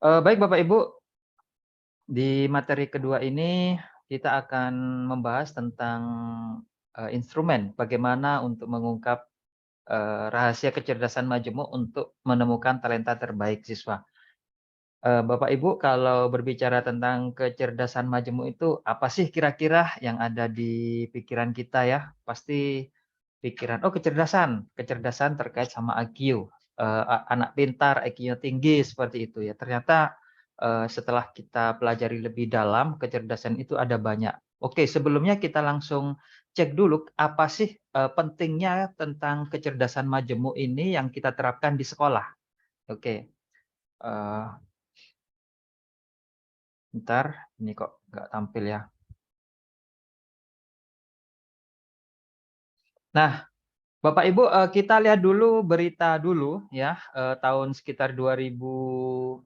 Baik Bapak Ibu, di materi kedua ini kita akan membahas tentang, instrumen bagaimana untuk mengungkap, rahasia kecerdasan majemuk untuk menemukan talenta terbaik siswa. Bapak Ibu kalau berbicara tentang kecerdasan majemuk itu apa sih kira-kira yang ada di pikiran kita ya? Pasti pikiran, "Oh kecerdasan, kecerdasan terkait sama IQ, anak pintar, IQ-nya tinggi," seperti itu ya. Ternyata, setelah kita pelajari lebih dalam, kecerdasan itu ada banyak. Oke, sebelumnya kita langsung cek dulu apa sih, pentingnya tentang kecerdasan majemuk ini yang kita terapkan di sekolah. Oke, eee, bentar, ini kok nggak tampil ya. Nah, Bapak Ibu, kita lihat dulu berita dulu ya, tahun sekitar 2018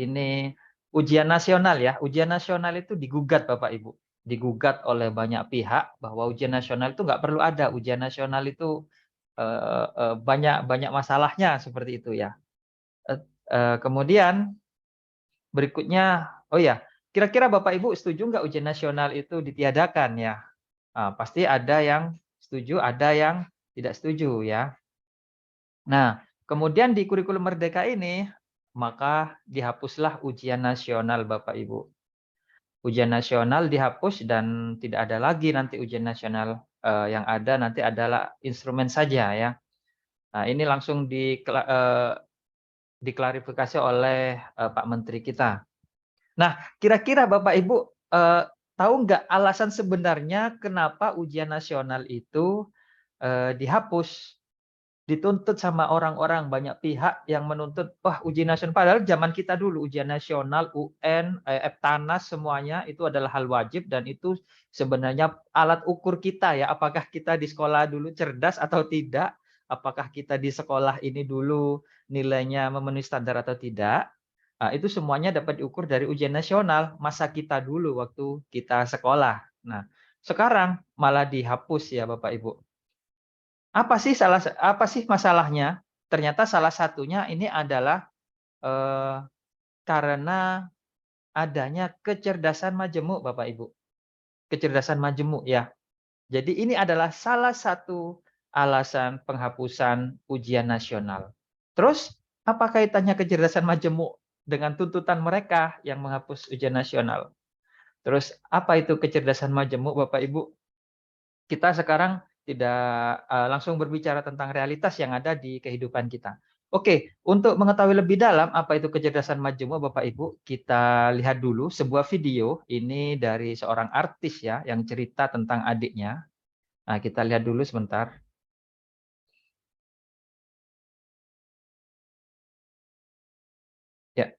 ini ujian nasional ya. Ujian nasional itu digugat Bapak Ibu, digugat oleh banyak pihak bahwa ujian nasional itu nggak perlu ada, ujian nasional itu, banyak banyak masalahnya seperti itu ya. Et kemudian berikutnya oh ya, kira-kira Bapak Ibu setuju nggak ujian nasional itu ditiadakan ya? Pasti ada yang setuju, ada yang tidak setuju ya. Nah, kemudian di kurikulum Merdeka ini, maka dihapuslah ujian nasional Bapak Ibu. Ujian nasional dihapus dan tidak ada lagi nanti ujian nasional, yang ada nanti adalah instrumen saja ya. Nah, ini langsung diklarifikasi oleh, Pak Menteri kita. Nah, kira-kira Bapak Ibu, tahu nggak alasan sebenarnya kenapa ujian nasional itu, dihapus? Dituntut sama orang-orang, banyak pihak yang menuntut, wah ujian nasional padahal zaman kita dulu ujian nasional, UN, EBTANAS semuanya itu adalah hal wajib dan itu sebenarnya alat ukur kita ya, apakah kita di sekolah dulu cerdas atau tidak, apakah kita di sekolah ini dulu nilainya memenuhi standar atau tidak. Itu semuanya dapat diukur dari ujian nasional, masa kita dulu waktu kita sekolah. Nah, sekarang malah dihapus ya Bapak Ibu. Apa sih masalahnya? Ternyata salah satunya ini adalah, eee, karena adanya kecerdasan majemuk, Bapak Ibu. Kecerdasan majemuk ya. Jadi ini adalah salah satu alasan penghapusan ujian nasional. Terus apa kaitannya kecerdasan majemuk dengan tuntutan mereka yang menghapus ujian nasional? Terus apa itu kecerdasan majemuk, Bapak Ibu? Kita sekarang tidak, langsung berbicara tentang realitas yang ada di kehidupan kita. Oke, untuk mengetahui lebih dalam apa itu kecerdasan majemuk Bapak Ibu, kita lihat dulu sebuah video, ini dari seorang artis ya, yang cerita tentang adiknya. Nah, kita lihat dulu sebentar. Ya.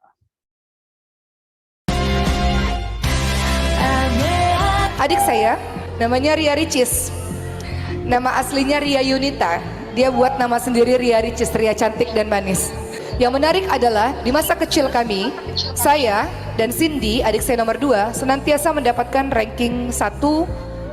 Adik saya namanya Ria Ricis. Nama aslinya Ria Yunita. Dia buat nama sendiri Ria Ricis, Ria cantik dan manis. Yang menarik adalah di masa kecil kami, saya dan Cindy, adik saya nomor 2, senantiasa mendapatkan ranking 1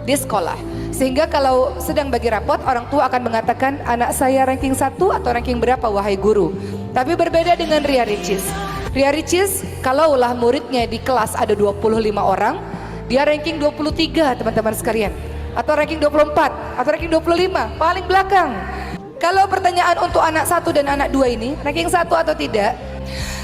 di sekolah. Sehingga kalau sedang bagi rapot, orang tua akan mengatakan, anak saya ranking 1 atau ranking berapa wahai guru. Tapi berbeda dengan Ria Ricis. Ria Ricis, kalaulah muridnya di kelas ada 25 orang, dia ranking 23 teman-teman sekalian, atau ranking 24 atau ranking 25, paling belakang. Kalau pertanyaan untuk anak 1 dan anak 2 ini ranking 1 atau tidak?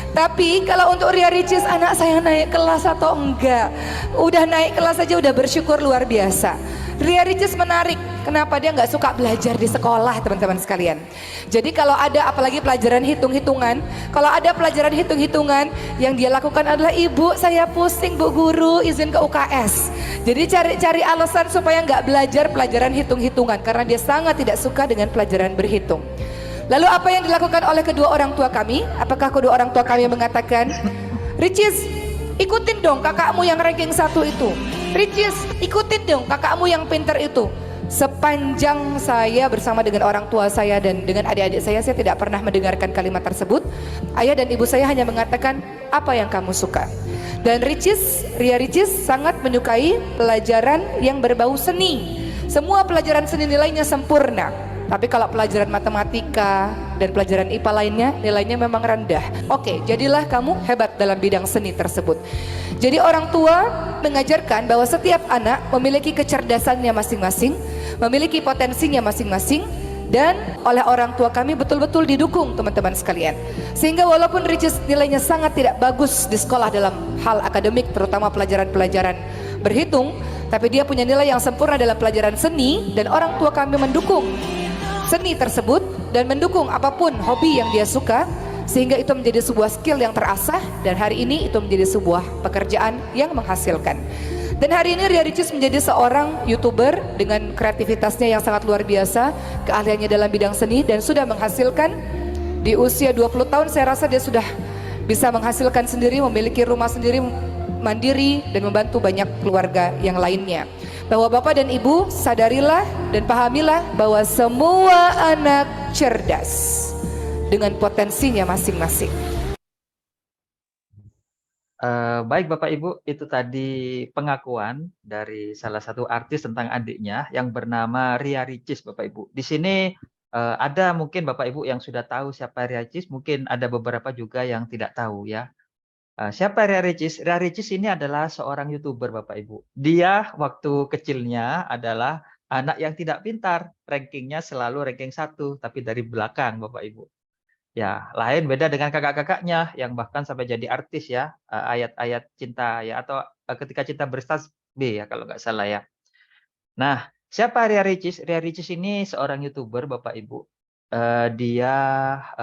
Tapi kalau untuk Ria Ricis, anak saya naik kelas atau enggak? Udah naik kelas saja udah bersyukur luar biasa. Ria Ricis menarik, kenapa dia nggak suka belajar di sekolah teman-teman sekalian. Jadi kalau ada apalagi pelajaran hitung-hitungan, kalau ada pelajaran hitung-hitungan yang dia lakukan adalah, ibu saya pusing bu guru, izin ke UKS. Jadi cari-cari alasan supaya nggak belajar pelajaran hitung-hitungan karena dia sangat tidak suka dengan pelajaran berhitung. Lalu apa yang dilakukan oleh kedua orang tua kami? Apakah kedua orang tua kami mengatakan, Ricis, ikutin dong kakakmu yang ranking 1 itu. Ricis, ikutin dong kakakmu yang pintar itu. Sepanjang saya bersama dengan orang tua saya dan dengan adik-adik saya tidak pernah mendengarkan kalimat tersebut. Ayah dan ibu saya hanya mengatakan, apa yang kamu suka. Dan Ria Ricis sangat menyukai pelajaran yang berbau seni. Semua pelajaran seni nilainya sempurna. Tapi kalau pelajaran matematika dan pelajaran IPA lainnya, nilainya memang rendah. Oke, jadilah kamu hebat dalam bidang seni tersebut. Jadi orang tua mengajarkan bahwa setiap anak memiliki kecerdasannya masing-masing, memiliki potensinya masing-masing, dan oleh orang tua kami betul-betul didukung teman-teman sekalian. Sehingga walaupun Ricis nilainya sangat tidak bagus di sekolah dalam hal akademik, terutama pelajaran-pelajaran berhitung, tapi dia punya nilai yang sempurna dalam pelajaran seni, dan orang tua kami mendukung seni tersebut dan mendukung apapun hobi yang dia suka, sehingga itu menjadi sebuah skill yang terasah, dan hari ini itu menjadi sebuah pekerjaan yang menghasilkan. Dan hari ini Ria Ricis menjadi seorang YouTuber dengan kreativitasnya yang sangat luar biasa, keahliannya dalam bidang seni, dan sudah menghasilkan di usia 20 tahun. Saya rasa dia sudah bisa menghasilkan sendiri, memiliki rumah sendiri, mandiri, dan membantu banyak keluarga yang lainnya. Bahwa Bapak dan Ibu sadarilah dan pahamilah bahwa semua anak cerdas dengan potensinya masing-masing. Baik Bapak Ibu, itu tadi pengakuan dari salah satu artis tentang adiknya yang bernama Ria Ricis Bapak Ibu. Di sini ada mungkin Bapak Ibu yang sudah tahu siapa Ria Ricis, mungkin ada beberapa juga yang tidak tahu ya. Siapa Ria Ricis? Ria Ricis ini adalah seorang YouTuber Bapak Ibu. Dia waktu kecilnya adalah anak yang tidak pintar, rankingnya selalu ranking 1, tapi dari belakang Bapak Ibu. Ya, lain beda dengan kakak-kakaknya yang bahkan sampai jadi artis ya, ayat-ayat cinta ya, atau ketika cinta berstas B ya kalau nggak salah ya. Nah, siapa Ria Ricis? Ria Ricis ini seorang YouTuber Bapak Ibu. Dia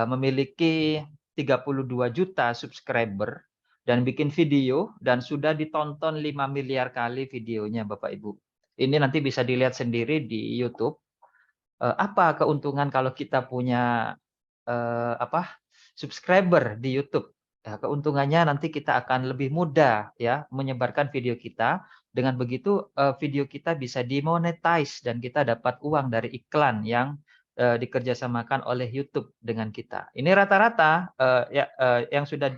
memiliki 32 juta subscriber dan bikin video dan sudah ditonton 5 miliar kali videonya Bapak Ibu. Ini nanti bisa dilihat sendiri di YouTube. Apa keuntungan kalau kita punya subscriber di YouTube. Nah, keuntungannya nanti kita akan lebih mudah ya menyebarkan video kita. Dengan begitu video kita bisa dimonetize dan kita dapat uang dari iklan yang dikerjasamakan oleh YouTube dengan kita. Ini rata-rata yang sudah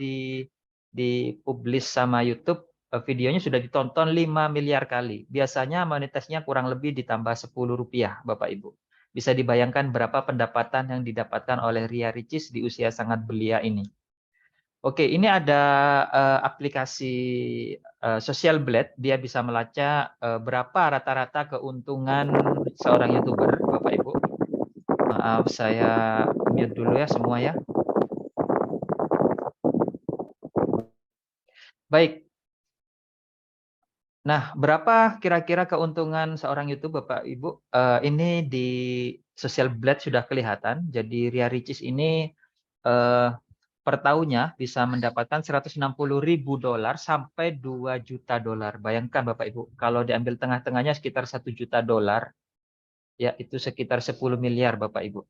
dipublish sama YouTube, videonya sudah ditonton 5 miliar kali. Biasanya monetize-nya kurang lebih ditambah Rp10 Bapak Ibu. Bisa dibayangkan berapa pendapatan yang didapatkan oleh Ria Ricis di usia sangat belia ini. Oke, ini ada aplikasi Social Blade. Dia bisa melacak berapa rata-rata keuntungan seorang YouTuber, Bapak Ibu. Maaf, saya mute dulu ya semua ya. Baik. Nah, berapa kira-kira keuntungan seorang YouTube, Bapak Ibu? Ini di Social Blade sudah kelihatan. Jadi Ria Ricis ini per tahunnya bisa mendapatkan $160.000 sampai $2 juta. Bayangkan Bapak Ibu, kalau diambil tengah-tengahnya sekitar $1 juta, ya itu sekitar 10 miliar Bapak Ibu.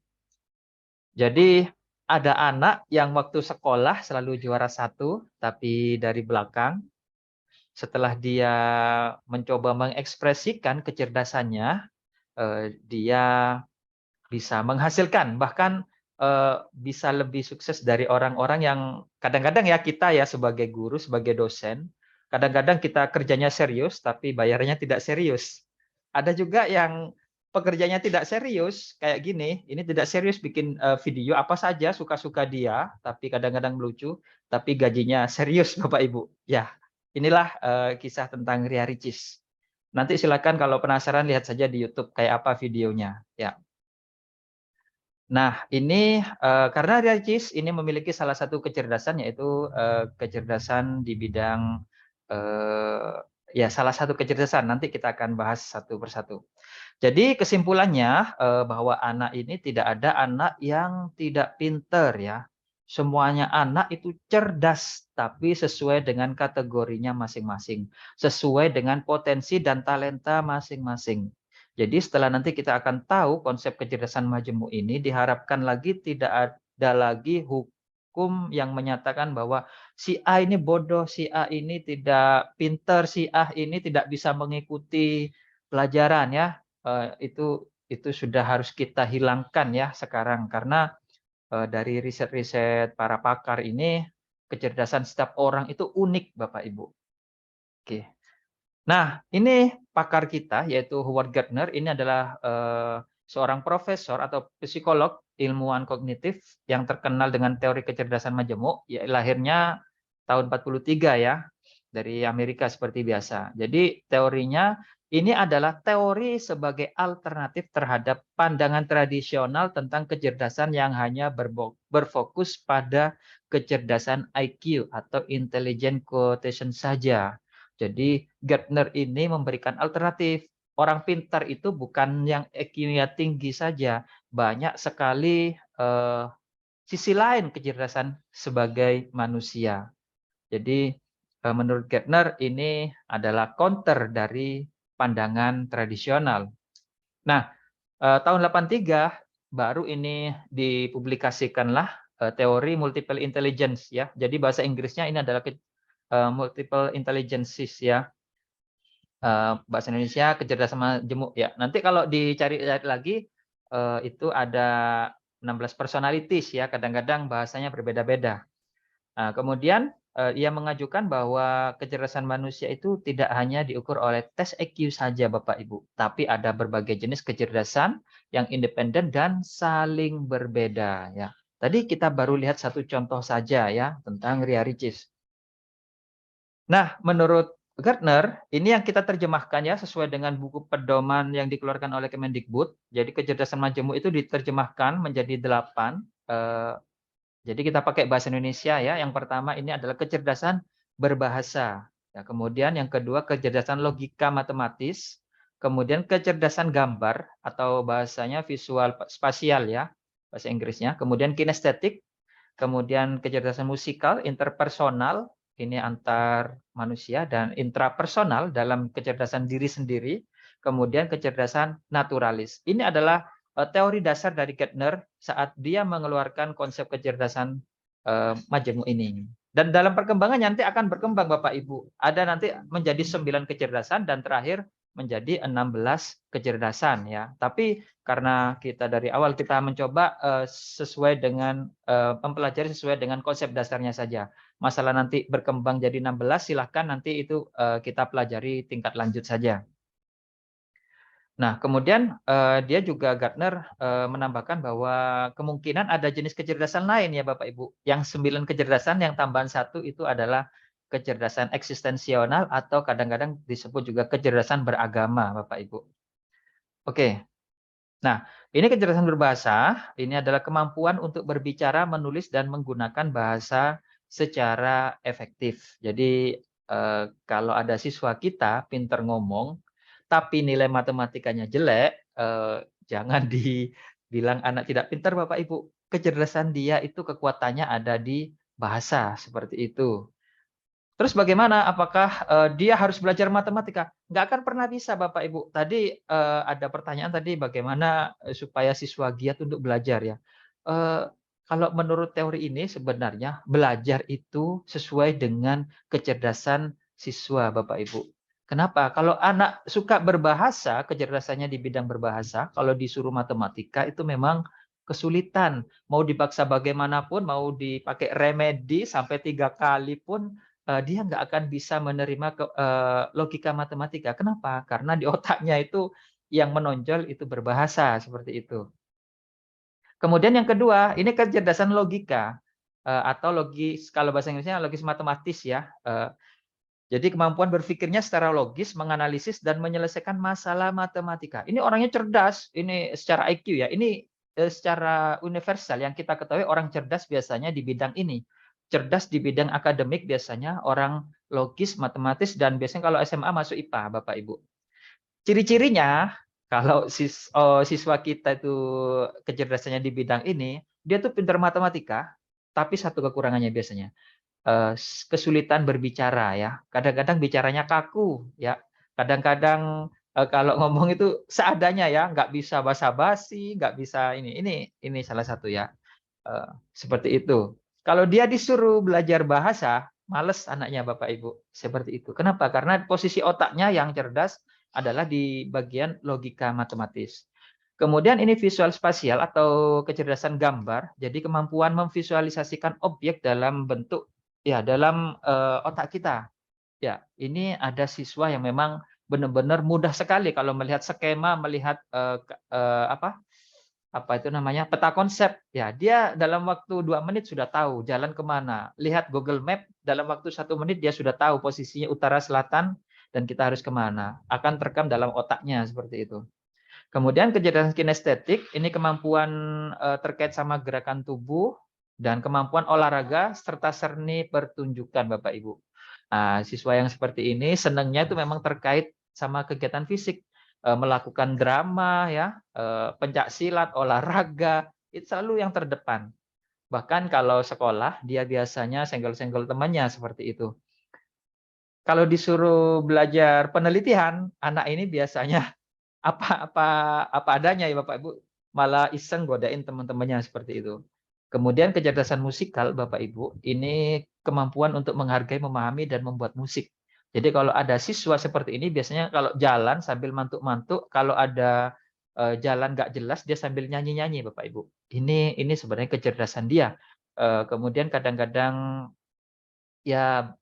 Jadi ada anak yang waktu sekolah selalu juara 1, tapi dari belakang, setelah dia mencoba mengekspresikan kecerdasannya, dia bisa menghasilkan, bahkan bisa lebih sukses dari orang-orang yang kadang-kadang ya kita ya sebagai guru, sebagai dosen, kadang-kadang kita kerjanya serius tapi bayarnya tidak serius. Ada juga yang pekerjanya tidak serius kayak gini, ini tidak serius bikin video apa saja suka-suka dia, tapi kadang-kadang lucu, tapi gajinya serius Bapak Ibu. Ya, inilah kisah tentang Ria Ricis. Nanti silakan kalau penasaran lihat saja di YouTube kayak apa videonya. Ya. Nah, ini karena Ria Ricis ini memiliki salah satu kecerdasan, yaitu kecerdasan di bidang ya salah satu kecerdasan. Nanti kita akan bahas satu persatu. Jadi kesimpulannya bahwa anak ini tidak ada anak yang tidak pinter ya. Semuanya anak itu cerdas, tapi sesuai dengan kategorinya masing-masing, sesuai dengan potensi dan talenta masing-masing. Jadi setelah nanti kita akan tahu konsep kecerdasan majemuk ini, diharapkan lagi tidak ada lagi hukum yang menyatakan bahwa si A ini bodoh, si A ini tidak pinter, si A ini tidak bisa mengikuti pelajaran ya. Itu sudah harus kita hilangkan ya sekarang, karena dari riset-riset para pakar ini kecerdasan setiap orang itu unik Bapak Ibu. Oke. Nah, ini pakar kita yaitu Howard Gardner. Ini adalah seorang profesor atau psikolog ilmuwan kognitif yang terkenal dengan teori kecerdasan majemuk, ya lahirnya tahun 43 ya, dari Amerika seperti biasa. Jadi teorinya ini adalah teori sebagai alternatif terhadap pandangan tradisional tentang kecerdasan yang hanya berfokus pada kecerdasan IQ atau intelligent quotient saja. Jadi Gardner ini memberikan alternatif. Orang pintar itu bukan yang IQ-nya tinggi saja, banyak sekali sisi lain kecerdasan sebagai manusia. Jadi menurut Gardner ini adalah counter dari pandangan tradisional. Nah, tahun 83 baru ini dipublikasikanlah teori multiple intelligence ya. Jadi bahasa Inggrisnya ini adalah multiple intelligences ya. Bahasa Indonesia kecerdasan majemuk ya. Nanti kalau dicari lagi itu ada 16 personalities ya. Kadang-kadang bahasanya berbeda-beda. Nah, kemudian ia mengajukan bahwa kecerdasan manusia itu tidak hanya diukur oleh tes IQ saja Bapak Ibu, tapi ada berbagai jenis kecerdasan yang independen dan saling berbeda ya. Tadi kita baru lihat satu contoh saja ya tentang Ria Ricis. Nah, menurut Gardner, ini yang kita terjemahkan ya sesuai dengan buku pedoman yang dikeluarkan oleh Kemendikbud. Jadi kecerdasan majemuk itu diterjemahkan menjadi 8. Jadi kita pakai bahasa Indonesia ya. Yang pertama ini adalah kecerdasan berbahasa. Ya, kemudian yang kedua kecerdasan logika matematis. Kemudian kecerdasan gambar atau bahasanya visual spasial ya, bahasa Inggrisnya. Kemudian kinestetik. Kemudian kecerdasan musikal, interpersonal, ini antar manusia, dan intrapersonal dalam kecerdasan diri sendiri. Kemudian kecerdasan naturalis. Ini adalah teori dasar dari Gardner saat dia mengeluarkan konsep kecerdasan majemuk ini. Dan dalam perkembangannya nanti akan berkembang Bapak Ibu. Ada nanti menjadi 9 kecerdasan dan terakhir menjadi 16 kecerdasan ya. Tapi karena kita dari awal kita mencoba sesuai dengan mempelajari sesuai dengan konsep dasarnya saja. Masalah nanti berkembang jadi 16 silahkan nanti itu kita pelajari tingkat lanjut saja. Nah, kemudian dia juga Gardner menambahkan bahwa kemungkinan ada jenis kecerdasan lain ya Bapak Ibu. Yang 9 kecerdasan yang tambahan 1 itu adalah kecerdasan eksistensional atau kadang-kadang disebut juga kecerdasan beragama Bapak Ibu. Oke. Nah, ini kecerdasan berbahasa, ini adalah kemampuan untuk berbicara, menulis dan menggunakan bahasa secara efektif. Jadi kalau ada siswa kita pinter ngomong tapi nilai matematikanya jelek, jangan dibilang anak tidak pintar Bapak Ibu. Kecerdasan dia itu kekuatannya ada di bahasa, seperti itu. Terus bagaimana? Apakah dia harus belajar matematika? Nggak akan pernah bisa Bapak Ibu. Tadi ada pertanyaan tadi bagaimana supaya siswa giat untuk belajar ya. Kalau menurut teori ini sebenarnya belajar itu sesuai dengan kecerdasan siswa Bapak Ibu. Kenapa? Kalau anak suka berbahasa, kecerdasannya di bidang berbahasa, kalau disuruh matematika itu memang kesulitan. Mau dipaksa bagaimanapun, mau dipakai remedi sampai 3 kali pun dia nggak akan bisa menerima logika matematika. Kenapa? Karena di otaknya itu yang menonjol itu berbahasa, seperti itu. Kemudian yang kedua, ini kecerdasan logika atau logis, kalau bahasa Inggrisnya logis matematis ya. Jadi kemampuan berpikirnya secara logis, menganalisis dan menyelesaikan masalah matematika. Ini orangnya cerdas, ini secara IQ ya. Ini secara universal yang kita ketahui orang cerdas biasanya di bidang ini. Cerdas di bidang akademik biasanya orang logis, matematis, dan biasanya kalau SMA masuk IPA, Bapak Ibu. Ciri-cirinya kalau siswa kita itu kecerdasannya di bidang ini, dia tuh pintar matematika, tapi satu kekurangannya biasanya kesulitan berbicara ya. Kadang-kadang bicaranya kaku ya. Kadang-kadang kalau ngomong itu seadanya ya, nggak bisa basa-basi, nggak bisa ini. Ini salah satu ya. Seperti itu. Kalau dia disuruh belajar bahasa, males anaknya Bapak Ibu. Seperti itu. Kenapa? Karena posisi otaknya yang cerdas adalah di bagian logika matematis. Kemudian ini visual spasial atau kecerdasan gambar. Jadi kemampuan memvisualisasikan objek dalam bentuk ya dalam otak kita. Ya, ini ada siswa yang memang benar-benar mudah sekali kalau melihat skema, melihat apa itu namanya, peta konsep. Ya, dia dalam waktu 2 menit sudah tahu jalan kemana. Lihat Google Map, dalam waktu 1 menit dia sudah tahu posisinya utara, selatan, dan kita harus kemana. Akan terekam dalam otaknya seperti itu. Kemudian kecerdasan kinestetik, ini kemampuan terkait sama gerakan tubuh dan kemampuan olahraga serta seni pertunjukan Bapak Ibu. Nah, siswa yang seperti ini senangnya itu memang terkait sama kegiatan fisik, melakukan drama ya, pencak silat, olahraga, itu selalu yang terdepan. Bahkan kalau sekolah dia biasanya senggol-senggol temannya seperti itu. Kalau disuruh belajar penelitian, anak ini biasanya apa apa apa adanya ya Bapak Ibu, malah iseng godain teman-temannya seperti itu. Kemudian kecerdasan musikal Bapak Ibu, ini kemampuan untuk menghargai, memahami, dan membuat musik. Jadi kalau ada siswa seperti ini biasanya kalau jalan sambil mantuk-mantuk, kalau ada jalan nggak jelas dia sambil nyanyi-nyanyi Bapak Ibu. Ini sebenarnya kecerdasan dia. Kemudian kadang-kadang ya,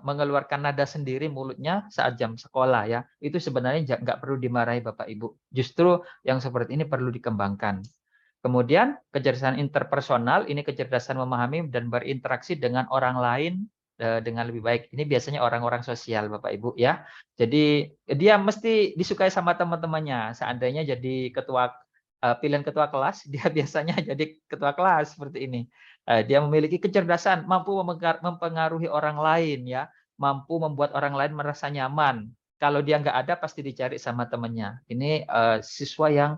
mengeluarkan nada sendiri mulutnya saat jam sekolah ya, itu sebenarnya nggak perlu dimarahi Bapak Ibu. Justru yang seperti ini perlu dikembangkan. Kemudian kecerdasan interpersonal, ini kecerdasan memahami dan berinteraksi dengan orang lain dengan lebih baik. Ini biasanya orang-orang sosial Bapak Ibu ya. Jadi dia mesti disukai sama teman-temannya. Seandainya jadi pilihan ketua kelas, dia biasanya jadi ketua kelas seperti ini. Dia memiliki kecerdasan, mampu mempengaruhi orang lain ya, mampu membuat orang lain merasa nyaman. Kalau dia nggak ada pasti dicari sama temannya. Ini siswa yang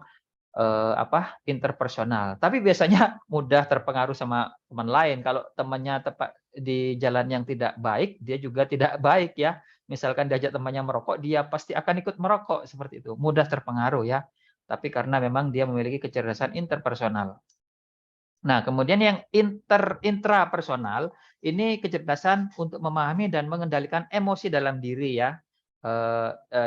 interpersonal. Tapi biasanya mudah terpengaruh sama teman lain. Kalau temannya tepat di jalan yang tidak baik, dia juga tidak baik ya. Misalkan diajak temannya merokok, dia pasti akan ikut merokok seperti itu. Mudah terpengaruh ya. Tapi karena memang dia memiliki kecerdasan interpersonal. Nah, kemudian yang intrapersonal, ini kecerdasan untuk memahami dan mengendalikan emosi dalam diri ya.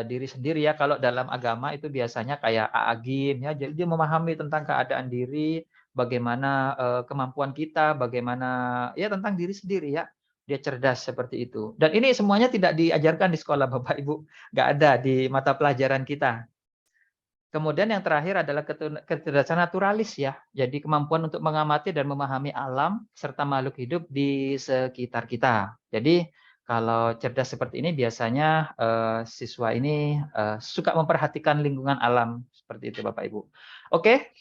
Diri sendiri ya, kalau dalam agama itu biasanya kayak a'agim ya, jadi dia memahami tentang keadaan diri, bagaimana kemampuan kita, bagaimana ya tentang diri sendiri ya. Dia cerdas seperti itu. Dan ini semuanya tidak diajarkan di sekolah Bapak Ibu, nggak ada di mata pelajaran kita. Kemudian yang terakhir adalah kecerdasan naturalis ya. Jadi kemampuan untuk mengamati dan memahami alam serta makhluk hidup di sekitar kita. Jadi kalau cerdas seperti ini biasanya siswa ini suka memperhatikan lingkungan alam seperti itu Bapak Ibu. Oke,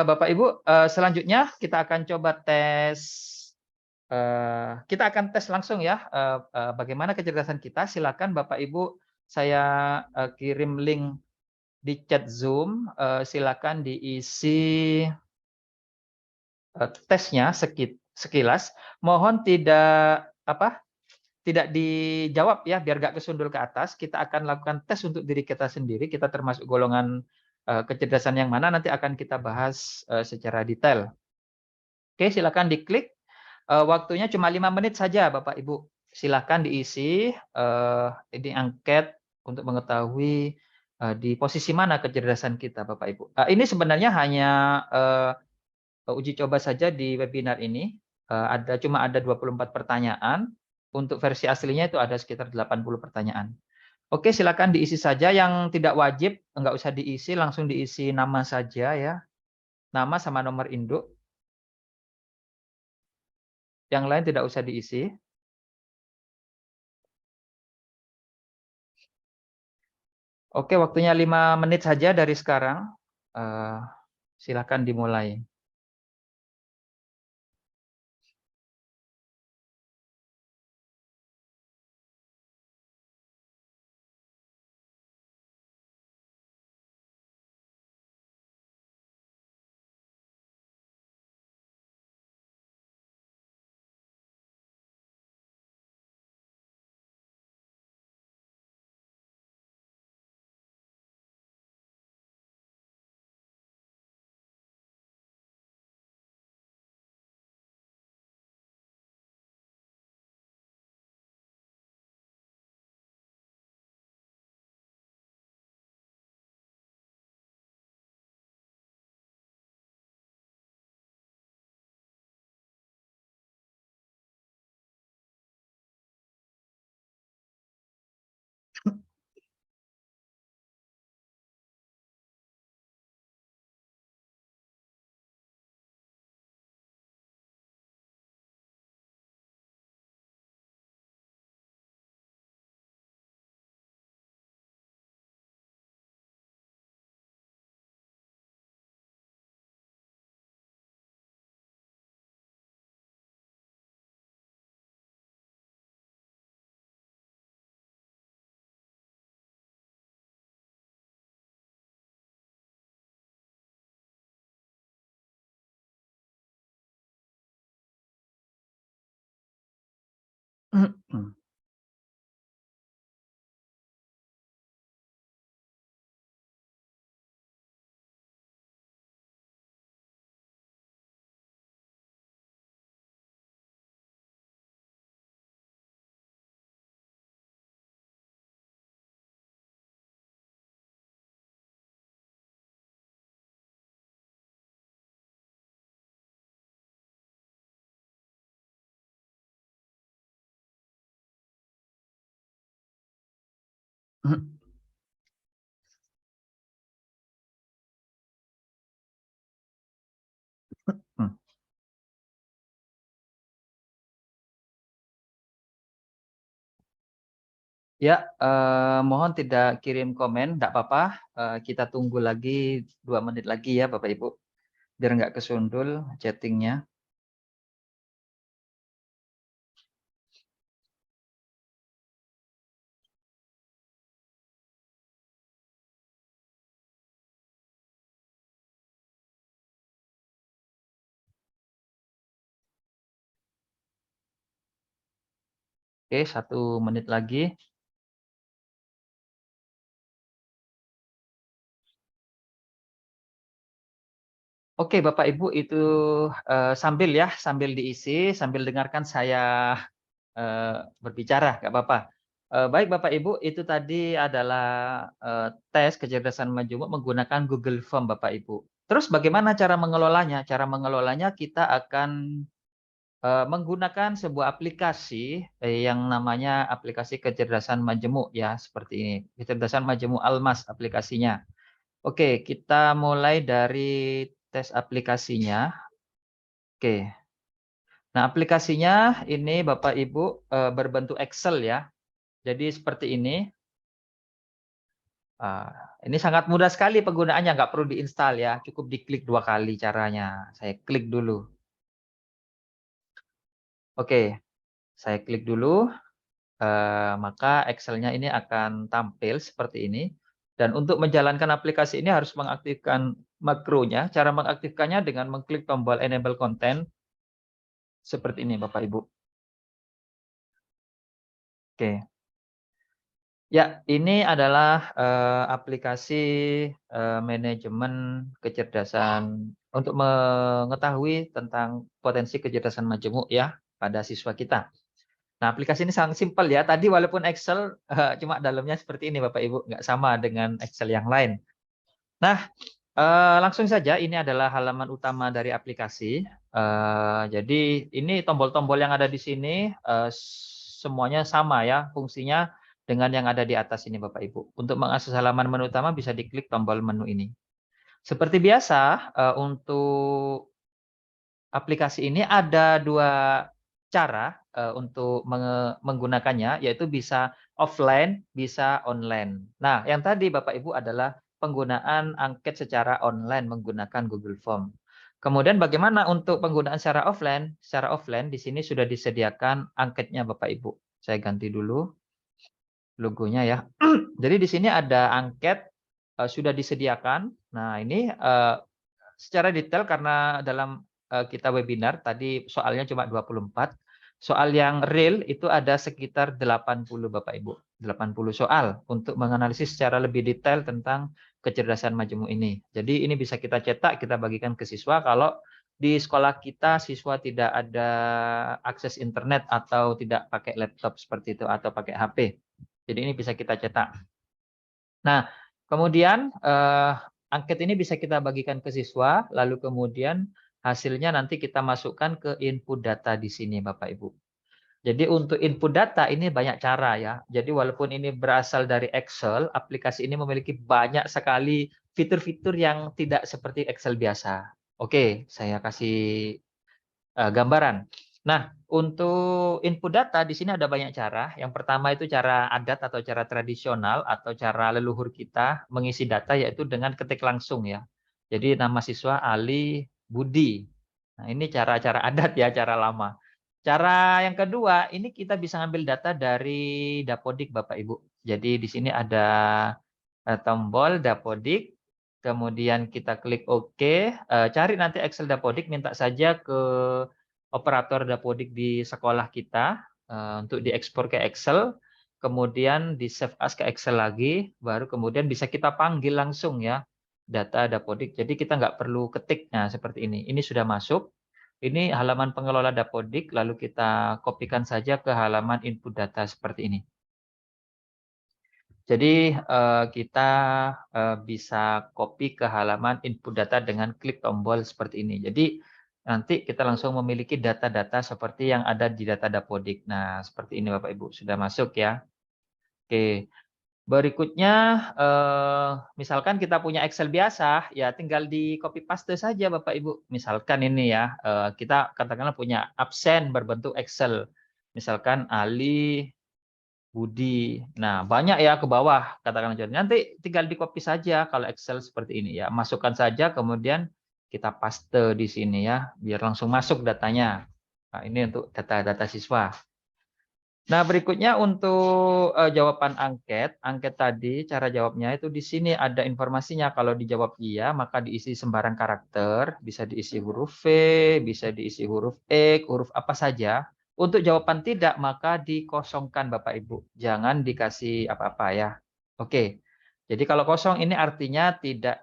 Bapak Ibu, selanjutnya kita akan coba tes. Kita akan tes langsung ya bagaimana kecerdasan kita. Silakan Bapak Ibu, saya kirim link di chat Zoom, silakan diisi tesnya sekilas. Mohon tidak dijawab ya, biar nggak kesundul ke atas. Kita akan lakukan tes untuk diri kita sendiri. Kita termasuk golongan kecerdasan yang mana nanti akan kita bahas secara detail. Oke, silakan diklik. Waktunya cuma 5 menit saja, Bapak Ibu. Silakan diisi. Ini angket untuk mengetahui di posisi mana kecerdasan kita, Bapak Ibu. Ini sebenarnya hanya uji coba saja di webinar ini. Cuma ada 24 pertanyaan. Untuk versi aslinya itu ada sekitar 80 pertanyaan. Oke, silakan diisi saja. Yang tidak wajib, nggak usah diisi, langsung diisi nama saja ya. Nama sama nomor induk. Yang lain tidak usah diisi. Oke, waktunya 5 menit saja dari sekarang. Silakan dimulai. Ya, mohon tidak kirim komen, enggak apa-apa, kita tunggu lagi 2 menit lagi ya Bapak Ibu, biar nggak kesundul chatting-nya. Oke, 1 menit lagi. Oke Bapak Ibu itu, sambil diisi, sambil dengarkan saya, berbicara, nggak apa-apa. Baik Bapak Ibu, itu tadi adalah, tes kecerdasan majemuk menggunakan Google Form Bapak Ibu. Terus bagaimana cara mengelolanya? Cara mengelolanya kita akan, menggunakan sebuah aplikasi, yang namanya aplikasi kecerdasan majemuk ya, seperti ini. Kecerdasan majemuk Almas aplikasinya. Oke, kita mulai dari tes aplikasinya. Oke. Nah, aplikasinya ini Bapak Ibu, berbentuk Excel ya. Jadi seperti ini. Ini sangat mudah sekali penggunaannya, nggak perlu diinstal ya, cukup diklik 2 kali caranya. Saya klik dulu. Oke, saya klik dulu, maka Excel-nya ini akan tampil seperti ini. Dan untuk menjalankan aplikasi ini harus mengaktifkan makronya. Cara mengaktifkannya dengan mengklik tombol Enable Content, seperti ini Bapak Ibu. Oke. Ya, ini adalah, aplikasi, manajemen kecerdasan untuk mengetahui tentang potensi kecerdasan majemuk ya, pada siswa kita. Nah, aplikasi ini sangat simpel ya, tadi walaupun Excel, cuma dalamnya seperti ini Bapak Ibu, nggak sama dengan Excel yang lain. Nah, langsung saja ini adalah halaman utama dari aplikasi. Jadi ini tombol-tombol yang ada di sini, semuanya sama ya fungsinya dengan yang ada di atas ini Bapak Ibu. Untuk mengakses halaman menu utama bisa diklik tombol menu ini. Seperti biasa, untuk aplikasi ini ada 2 cara, untuk menggunakannya, yaitu bisa offline, bisa online. Nah, yang tadi Bapak Ibu adalah penggunaan angket secara online menggunakan Google Form. Kemudian bagaimana untuk penggunaan secara offline? Secara offline di sini sudah disediakan angketnya Bapak Ibu. Saya ganti dulu logonya ya. Jadi di sini ada angket, sudah disediakan. Nah ini, secara detail karena dalam, kita webinar tadi soalnya cuma 24, soal yang real itu ada sekitar 80 Bapak Ibu, 80 soal untuk menganalisis secara lebih detail tentang kecerdasan majemuk ini. Jadi ini bisa kita cetak, kita bagikan ke siswa kalau di sekolah kita siswa tidak ada akses internet atau tidak pakai laptop seperti itu atau pakai HP. Jadi ini bisa kita cetak. Nah, kemudian, angket ini bisa kita bagikan ke siswa, lalu kemudian hasilnya nanti kita masukkan ke input data di sini Bapak Ibu. Jadi untuk input data ini banyak cara ya. Jadi walaupun ini berasal dari Excel, aplikasi ini memiliki banyak sekali fitur-fitur yang tidak seperti Excel biasa. Oke, saya kasih gambaran. Nah, untuk input data di sini ada banyak cara. Yang pertama itu cara adat atau cara tradisional atau cara leluhur kita mengisi data yaitu dengan ketik langsung ya. Jadi nama siswa Ali Budi. Nah, ini cara-cara adat ya, cara lama. Cara yang kedua, ini kita bisa ambil data dari Dapodik Bapak Ibu. Jadi di sini ada tombol Dapodik, kemudian kita klik OK, cari nanti Excel Dapodik, minta saja ke operator Dapodik di sekolah kita, untuk diekspor ke Excel, kemudian di save as ke Excel lagi, baru kemudian bisa kita panggil langsung ya data Dapodik. Jadi kita nggak perlu ketik. Nah, seperti ini. Ini sudah masuk. Ini halaman pengelola Dapodik, lalu kita kopikan saja ke halaman input data seperti ini. Jadi kita bisa copy ke halaman input data dengan klik tombol seperti ini. Jadi nanti kita langsung memiliki data-data seperti yang ada di data Dapodik. Nah, seperti ini Bapak Ibu, sudah masuk ya. Oke, berikutnya misalkan kita punya Excel biasa, ya tinggal di copy paste saja Bapak Ibu. Misalkan ini ya, kita katakanlah punya absen berbentuk Excel. Misalkan Ali, Budi. Nah, banyak ya ke bawah katakan aja. Nanti tinggal di-copy saja kalau Excel seperti ini ya. Masukkan saja kemudian kita paste di sini ya, biar langsung masuk datanya. Nah, ini untuk data-data siswa. Nah, berikutnya untuk jawaban angket. Angket tadi cara jawabnya itu di sini ada informasinya. Kalau dijawab iya, maka diisi sembarang karakter, bisa diisi huruf V, bisa diisi huruf X, huruf apa saja. Untuk jawaban tidak, maka dikosongkan Bapak Ibu. Jangan dikasih apa-apa ya. Oke. Jadi kalau kosong ini artinya tidak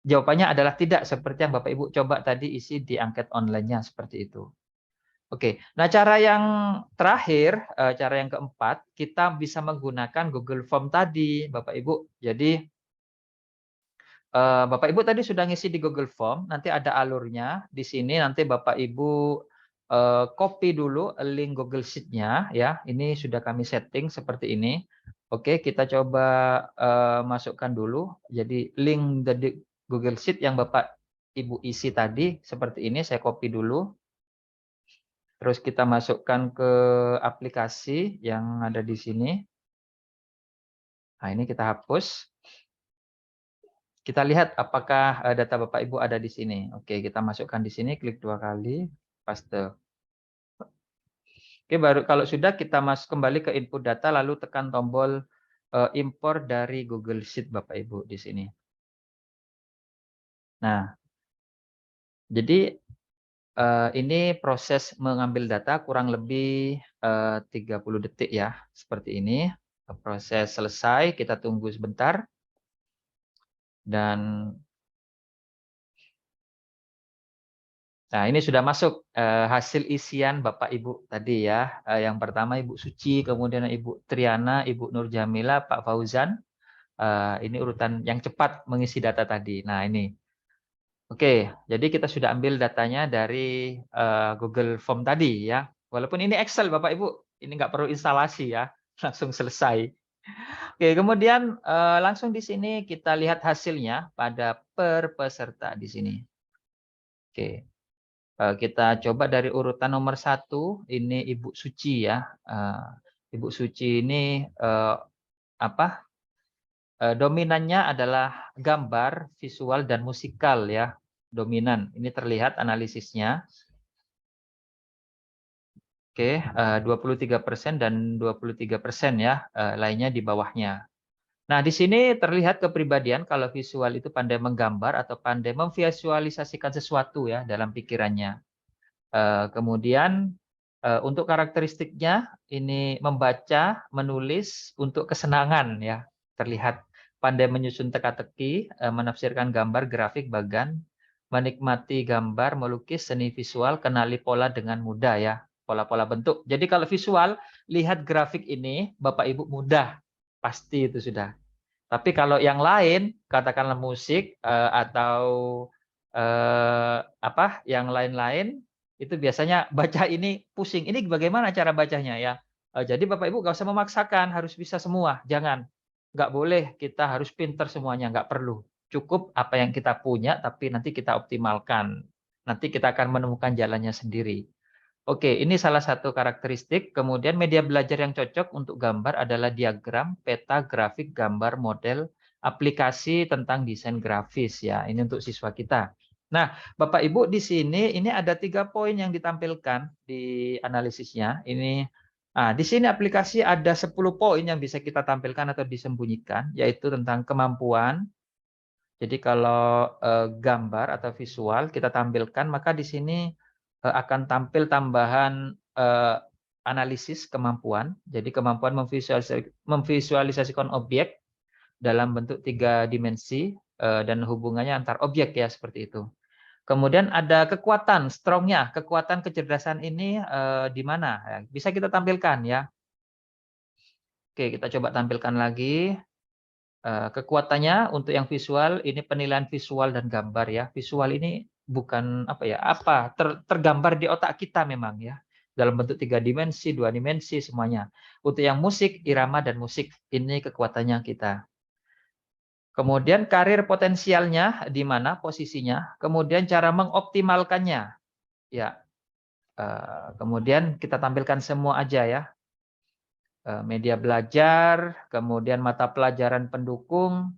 jawabannya adalah tidak seperti yang Bapak Ibu coba tadi isi di angket online-nya seperti itu. Oke. Nah, cara yang terakhir, cara yang keempat, kita bisa menggunakan Google Form tadi, Bapak Ibu. Jadi Bapak Ibu tadi sudah ngisi di Google Form, nanti ada alurnya. Di sini nanti Bapak Ibu copy dulu link Google Sheet-nya ya. Ini sudah kami setting seperti ini. Oke, kita coba masukkan dulu. Jadi link dari Google Sheet yang Bapak Ibu isi tadi seperti ini, saya copy dulu. Terus kita masukkan ke aplikasi yang ada di sini. Nah, ini kita hapus. Kita lihat apakah data Bapak Ibu ada di sini. Oke, kita masukkan di sini, klik 2 kali, paste. Oke, baru kalau sudah kita masuk kembali ke input data, lalu tekan tombol import dari Google Sheet Bapak Ibu di sini. Nah, jadi ini proses mengambil data kurang lebih 30 detik ya, seperti ini. Proses selesai, kita tunggu sebentar. Dan nah, ini sudah masuk hasil isian Bapak Ibu tadi ya. Yang pertama Ibu Suci, kemudian Ibu Triana, Ibu Nur Jamila, Pak Fauzan. Ini urutan yang cepat mengisi data tadi. Nah, ini. Oke, jadi kita sudah ambil datanya dari Google Form tadi ya. Walaupun ini Excel Bapak Ibu, ini nggak perlu instalasi ya, langsung selesai. Oke, kemudian langsung di sini kita lihat hasilnya pada per peserta di sini. Oke. Kita coba dari urutan nomor 1, ini Ibu Suci ya. Ibu Suci ini dominannya adalah gambar, visual, dan musikal ya. Dominan. Ini terlihat analisisnya. Oke, 23% dan 23% ya, lainnya di bawahnya. Nah, di sini terlihat kepribadian kalau visual itu pandai menggambar atau pandai memvisualisasikan sesuatu ya dalam pikirannya. Kemudian untuk karakteristiknya ini membaca, menulis untuk kesenangan ya. Terlihat pandai menyusun teka-teki, menafsirkan gambar, grafik, bagan, menikmati gambar, melukis, seni visual, kenali pola dengan mudah ya. Pola-pola bentuk. Jadi kalau visual, lihat grafik ini, Bapak Ibu mudah. Pasti itu sudah. Tapi kalau yang lain, katakanlah musik atau yang lain-lain, itu biasanya baca ini pusing. Ini bagaimana cara bacanya ya? Jadi Bapak Ibu nggak usah memaksakan harus bisa semua, jangan. Nggak boleh kita harus pinter semuanya, nggak perlu. Cukup apa yang kita punya, tapi nanti kita optimalkan. Nanti kita akan menemukan jalannya sendiri. Oke, ini salah satu karakteristik. Kemudian media belajar yang cocok untuk gambar adalah diagram, peta, grafik, gambar, model, aplikasi tentang desain grafis ya. Ini untuk siswa kita. Nah, Bapak Ibu di sini ini ada 3 poin yang ditampilkan di analisisnya. Di sini aplikasi ada 10 poin yang bisa kita tampilkan atau disembunyikan, yaitu tentang kemampuan. Jadi kalau gambar atau visual kita tampilkan, maka di sini akan tampil tambahan analisis kemampuan. Jadi kemampuan memvisualisasikan objek dalam bentuk 3 dimensi dan hubungannya antar objek ya seperti itu. Kemudian ada kekuatan, strongnya, kekuatan kecerdasan ini di mana? Ya, bisa kita tampilkan ya. Oke, kita coba tampilkan lagi. Kekuatannya untuk yang visual ini penilaian visual dan gambar ya. Visual ini bukan tergambar di otak kita memang ya. Dalam bentuk 3 dimensi, 2 dimensi semuanya. Untuk yang musik, irama dan musik ini kekuatannya kita. Kemudian karir potensialnya di mana posisinya, kemudian cara mengoptimalkannya. Ya, kemudian kita tampilkan semua aja ya. Media belajar, kemudian mata pelajaran pendukung,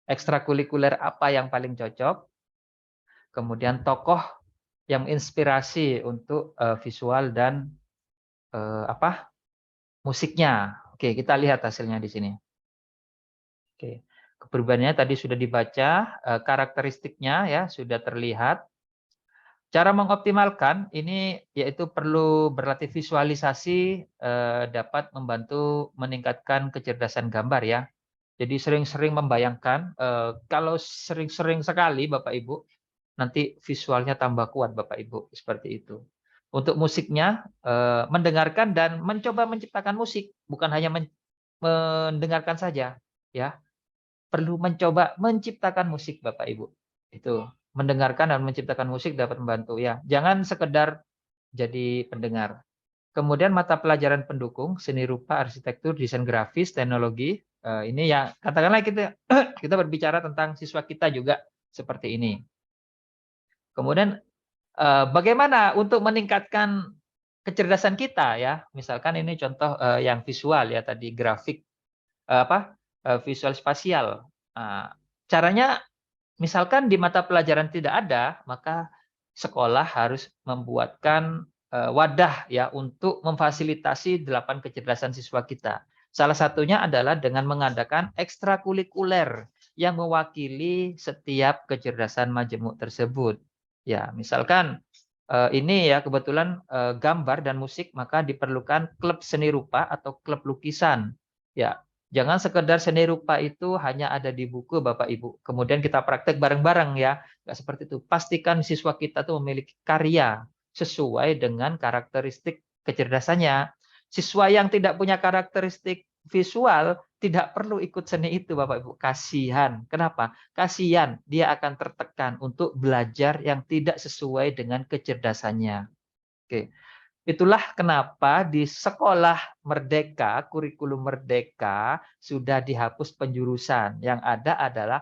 ekstrakurikuler apa yang paling cocok, kemudian tokoh yang inspirasi untuk visual dan musiknya. Oke, kita lihat hasilnya di sini. Oke, kepribadiannya tadi sudah dibaca, karakteristiknya ya sudah terlihat. Cara mengoptimalkan ini yaitu perlu berlatih visualisasi, dapat membantu meningkatkan kecerdasan gambar ya. Jadi sering-sering membayangkan, kalau sering-sering sekali Bapak Ibu, nanti visualnya tambah kuat Bapak Ibu, seperti itu. Untuk musiknya, mendengarkan dan mencoba menciptakan musik, bukan hanya mendengarkan saja, ya. Perlu mencoba menciptakan musik Bapak Ibu. Itu, mendengarkan dan menciptakan musik dapat membantu ya. Jangan sekedar jadi pendengar. Kemudian mata pelajaran pendukung, seni rupa, arsitektur, desain grafis, teknologi, ini ya katakanlah kita kita berbicara tentang siswa kita juga seperti ini. Kemudian bagaimana untuk meningkatkan kecerdasan kita ya? Misalkan ini contoh yang visual ya tadi grafik visual spasial. Nah, caranya misalkan di mata pelajaran tidak ada, maka sekolah harus membuatkan wadah ya untuk memfasilitasi 8 kecerdasan siswa kita. Salah satunya adalah dengan mengadakan ekstrakurikuler yang mewakili setiap kecerdasan majemuk tersebut. Ya, misalkan ini ya kebetulan gambar dan musik, maka diperlukan klub seni rupa atau klub lukisan. Ya, jangan sekedar seni rupa itu hanya ada di buku Bapak Ibu. Kemudian kita praktek bareng-bareng ya. Nggak seperti itu. Pastikan siswa kita tuh memiliki karya sesuai dengan karakteristik kecerdasannya. Siswa yang tidak punya karakteristik visual tidak perlu ikut seni itu Bapak Ibu. Kasihan. Kenapa? Kasihan dia akan tertekan untuk belajar yang tidak sesuai dengan kecerdasannya. Oke. Itulah kenapa di sekolah merdeka, kurikulum merdeka sudah dihapus penjurusan. Yang ada adalah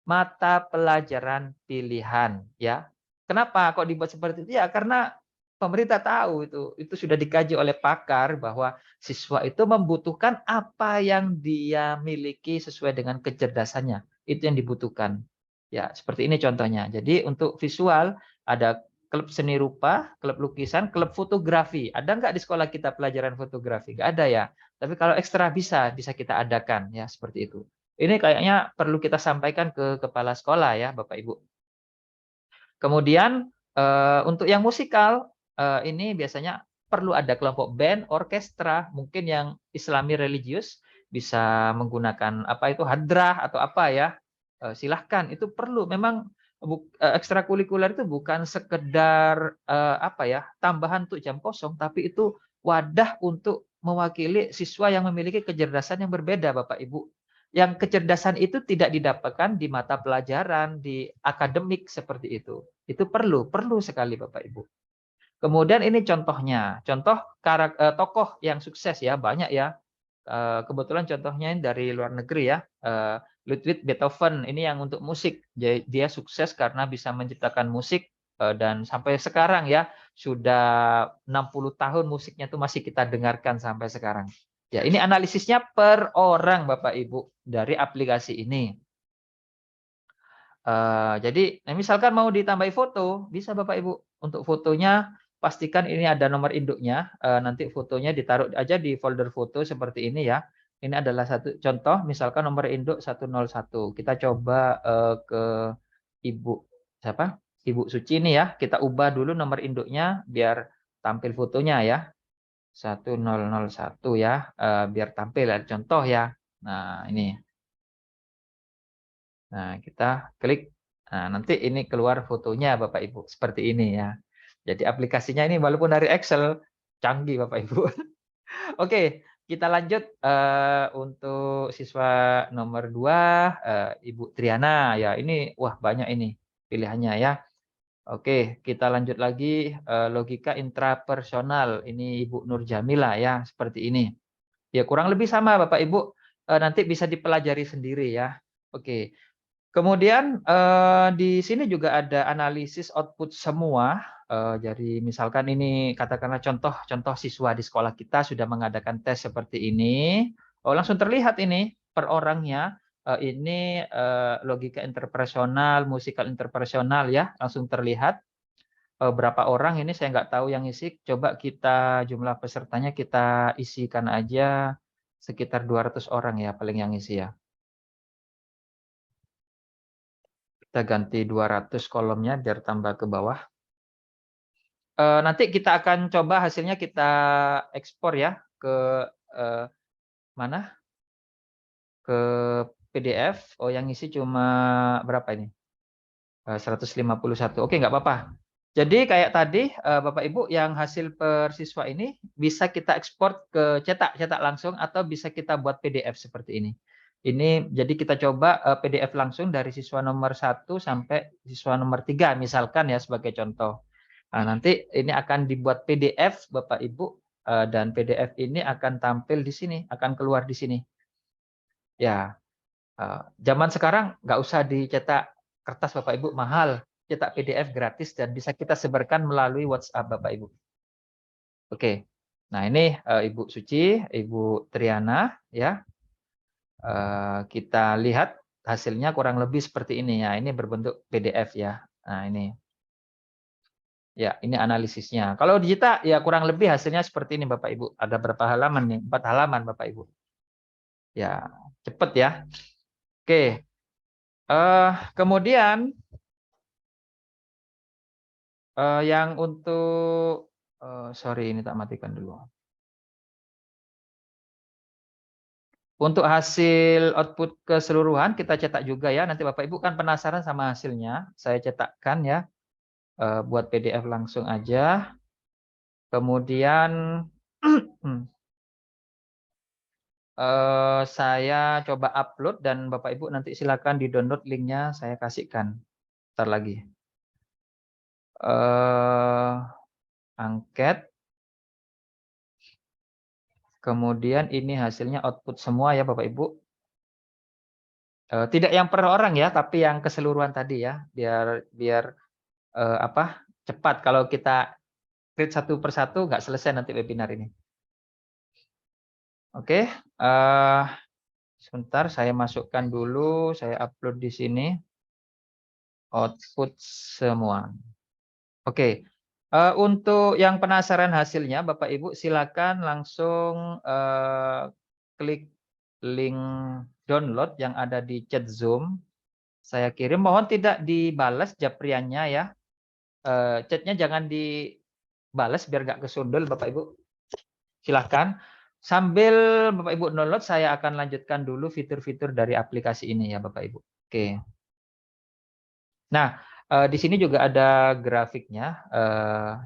mata pelajaran pilihan, ya. Kenapa kok dibuat seperti itu? Ya karena pemerintah tahu itu sudah dikaji oleh pakar bahwa siswa itu membutuhkan apa yang dia miliki sesuai dengan kecerdasannya. Itu yang dibutuhkan. Ya, seperti ini contohnya. Jadi untuk visual ada klub seni rupa, klub lukisan, klub fotografi. Ada nggak di sekolah kita pelajaran fotografi? Nggak ada ya. Tapi kalau ekstra bisa kita adakan ya seperti itu. Ini kayaknya perlu kita sampaikan ke kepala sekolah ya, Bapak Ibu. Kemudian untuk yang musikal ini biasanya perlu ada kelompok band, orkestra, mungkin yang Islami religius bisa menggunakan hadrah atau apa ya. Silahkan itu perlu. Memang ekstrakurikuler itu bukan sekedar tambahan untuk jam kosong, tapi itu wadah untuk mewakili siswa yang memiliki kecerdasan yang berbeda, Bapak Ibu. Yang kecerdasan itu tidak didapatkan di mata pelajaran, di akademik seperti itu. Itu perlu sekali Bapak Ibu. Kemudian ini contohnya, contoh tokoh yang sukses ya, banyak ya. Kebetulan contohnya ini dari luar negeri ya. Ludwig Beethoven ini yang untuk musik. Dia sukses karena bisa menciptakan musik dan sampai sekarang ya sudah 60 tahun musiknya itu masih kita dengarkan sampai sekarang. Ya, ini analisisnya per orang Bapak Ibu dari aplikasi ini. Jadi misalkan mau ditambahi foto, bisa Bapak Ibu. Untuk fotonya pastikan ini ada nomor induknya, nanti fotonya ditaruh aja di folder foto seperti ini ya. Ini adalah satu contoh, misalkan nomor induk 101. Kita coba ke Ibu siapa? Ibu Suci ini ya. Kita ubah dulu nomor induknya biar tampil fotonya ya. 1001 ya, biar tampil ada contoh ya. Nah, ini. Nah, kita klik. Nah, nanti ini keluar fotonya Bapak Ibu seperti ini ya. Jadi aplikasinya ini walaupun dari Excel canggih Bapak Ibu. Oke, kita lanjut untuk siswa nomor 2 Ibu Triana ya. Ini wah banyak ini pilihannya ya. Oke, kita lanjut lagi logika intrapersonal. Ini Ibu Nur Jamila ya, seperti ini. Ya kurang lebih sama Bapak Ibu, nanti bisa dipelajari sendiri ya. Oke. Kemudian di sini juga ada analisis output semua. Jadi misalkan ini katakanlah contoh siswa di sekolah kita sudah mengadakan tes seperti ini. Oh langsung terlihat ini per orangnya. Ini logika interpersonal, musikal interpersonal ya, langsung terlihat. Berapa orang ini saya nggak tahu yang isi. Coba kita jumlah pesertanya kita isikan aja sekitar 200 orang ya paling yang isi ya. Kita ganti 200 kolomnya biar tambah ke bawah. Nanti kita akan coba hasilnya kita ekspor ya ke mana? Ke PDF. Oh yang isi cuma berapa ini? 151. Oke nggak apa-apa. Jadi kayak tadi Bapak Ibu yang hasil per siswa ini bisa kita ekspor ke cetak langsung atau bisa kita buat PDF seperti ini. Ini jadi kita coba PDF langsung dari siswa nomor 1 sampai siswa nomor 3 misalkan ya sebagai contoh. Nah, nanti ini akan dibuat PDF Bapak Ibu dan PDF ini akan tampil di sini, akan keluar di sini. Ya, zaman sekarang nggak usah dicetak kertas Bapak Ibu, mahal. Cetak PDF gratis dan bisa kita sebarkan melalui WhatsApp Bapak Ibu. Oke. Nah, ini Ibu Suci, Ibu Triana ya. Kita lihat hasilnya kurang lebih seperti ini ya. Ini berbentuk PDF ya. Nah, ini. Ya, ini analisisnya. Kalau digital ya kurang lebih hasilnya seperti ini Bapak Ibu. Ada berapa halaman nih? 4 halaman Bapak Ibu. Ya, cepet ya. Oke. Kemudian yang untuk sorry ini tak matikan dulu. Untuk hasil output keseluruhan kita cetak juga ya. Nanti Bapak Ibu kan penasaran sama hasilnya. Saya cetakkan ya. Buat PDF langsung aja. Kemudian saya coba upload dan Bapak Ibu nanti silakan di-download linknya saya kasihkan. Ntar lagi. Angket. Kemudian ini hasilnya output semua ya Bapak Ibu. Tidak yang per orang ya, tapi yang keseluruhan tadi ya, biar cepat. Kalau kita create satu persatu nggak selesai nanti webinar ini. Oke, sebentar saya masukkan dulu, saya upload di sini output semua. Oke, untuk yang penasaran hasilnya, Bapak Ibu silakan langsung klik link download yang ada di chat Zoom. Saya kirim, mohon tidak dibalas japriannya ya. Chatnya jangan dibalas biar nggak kesundul Bapak Ibu. Silahkan. Sambil Bapak Ibu download, saya akan lanjutkan dulu fitur-fitur dari aplikasi ini ya Bapak Ibu. Oke. Nah, di sini juga ada grafiknya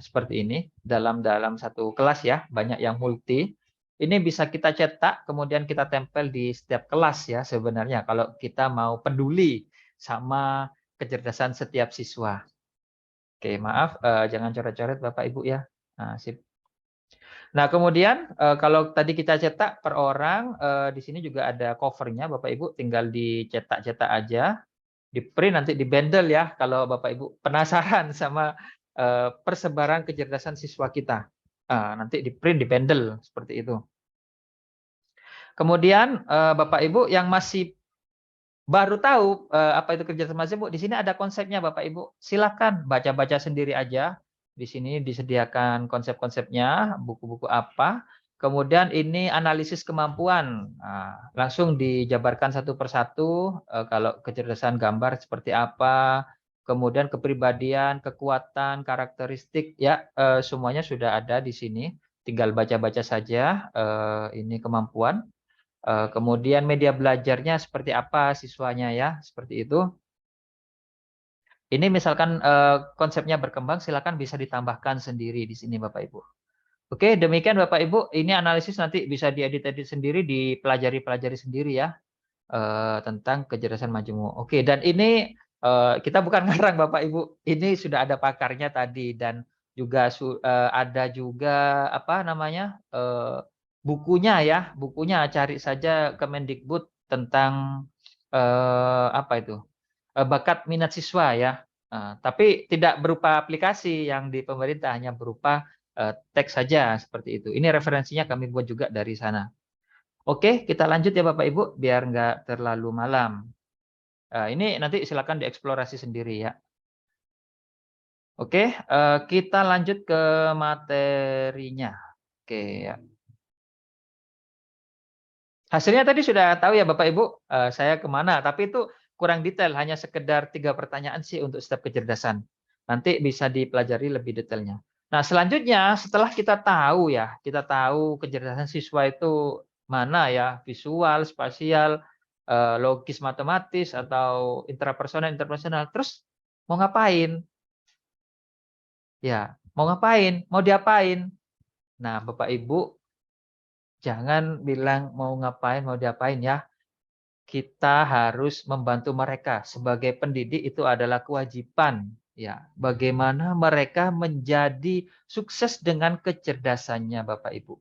seperti ini dalam satu kelas ya, banyak yang multi. Ini bisa kita cetak, kemudian kita tempel di setiap kelas ya sebenarnya kalau kita mau peduli sama kecerdasan setiap siswa. Oke, maaf, jangan coret-coret Bapak Ibu ya. Nah, sip. Nah, kemudian kalau tadi kita cetak per orang, di sini juga ada covernya Bapak Ibu, tinggal dicetak-cetak aja, di-print nanti di-bundle ya kalau Bapak Ibu penasaran sama persebaran kecerdasan siswa kita. Nanti di-print, di-bundle seperti itu. Kemudian Bapak Ibu yang masih baru tahu apa itu kecerdasan siswa, di sini ada konsepnya Bapak Ibu. Silakan baca-baca sendiri aja. Di sini disediakan konsep-konsepnya, buku-buku apa. Kemudian ini analisis kemampuan. Nah, langsung dijabarkan satu persatu kalau kecerdasan gambar seperti apa, kemudian kepribadian, kekuatan, karakteristik ya semuanya sudah ada di sini. tinggal baca-baca saja ini kemampuan. Kemudian media belajarnya seperti apa siswanya ya, seperti itu. Ini misalkan konsepnya berkembang, silakan bisa ditambahkan sendiri di sini Bapak Ibu. Oke, demikian Bapak Ibu. Ini analisis nanti bisa diedit-edit sendiri, dipelajari-pelajari sendiri ya tentang kecerdasan majemuk. Oke, dan ini kita bukan ngarang Bapak Ibu. Ini sudah ada pakarnya tadi dan juga ada juga apa namanya bukunya ya, bukunya cari saja Kemendikbud tentang apa itu bakat minat siswa ya. Tapi tidak berupa aplikasi yang di pemerintah, hanya berupa teks saja seperti itu. Ini referensinya kami buat juga dari sana. Oke, kita lanjut ya Bapak Ibu, biar nggak terlalu malam. Ini nanti silakan dieksplorasi sendiri ya. Oke, kita lanjut ke materinya. Oke, ya. Hasilnya tadi sudah tahu ya Bapak Ibu, saya kemana. Tapi itu kurang detail, hanya sekedar 3 pertanyaan sih untuk setiap kecerdasan. Nanti bisa dipelajari lebih detailnya. Nah, selanjutnya setelah kita tahu ya, kita tahu kecerdasan siswa itu mana ya, visual, spasial, logis, matematis, atau intrapersonal, interpersonal. Terus mau ngapain? Ya, mau ngapain? Mau diapain? Nah, Bapak Ibu jangan bilang mau ngapain, mau diapain ya. Kita harus membantu mereka sebagai pendidik, itu adalah kewajiban ya. Bagaimana mereka menjadi sukses dengan kecerdasannya Bapak Ibu.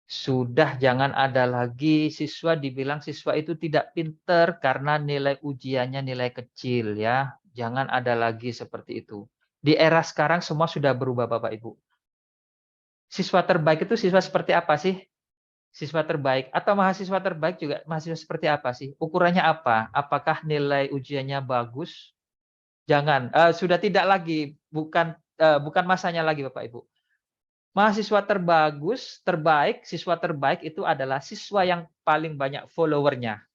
Sudah jangan ada lagi siswa dibilang siswa itu tidak pinter karena nilai ujiannya nilai kecil ya. Jangan ada lagi seperti itu. Di era sekarang semua sudah berubah Bapak Ibu. Siswa terbaik itu siswa seperti apa sih? Siswa terbaik atau mahasiswa terbaik juga mahasiswa seperti apa sih? Ukurannya apa? Apakah nilai ujiannya bagus? Jangan, sudah tidak lagi, bukan masanya lagi Bapak Ibu. Mahasiswa terbaik, siswa terbaik itu adalah siswa yang paling banyak follower-nya.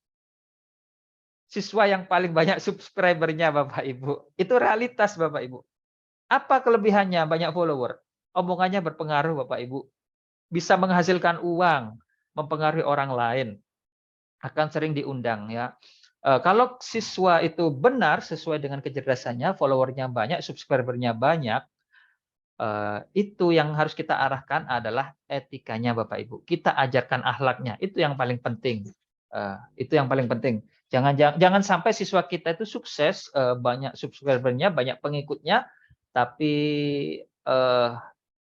Siswa yang paling banyak subscriber-nya Bapak Ibu. Itu realitas Bapak Ibu. Apa kelebihannya banyak follower? Omongannya berpengaruh Bapak Ibu. Bisa menghasilkan uang, mempengaruhi orang lain. Akan sering diundang ya. Kalau siswa itu benar sesuai dengan kecerdasannya, followernya banyak, subscribernya banyak, itu yang harus kita arahkan adalah etikanya Bapak Ibu. Kita ajarkan akhlaknya, itu yang paling penting. Itu yang paling penting. Jangan sampai siswa kita itu sukses, banyak subscribernya, banyak pengikutnya, tapi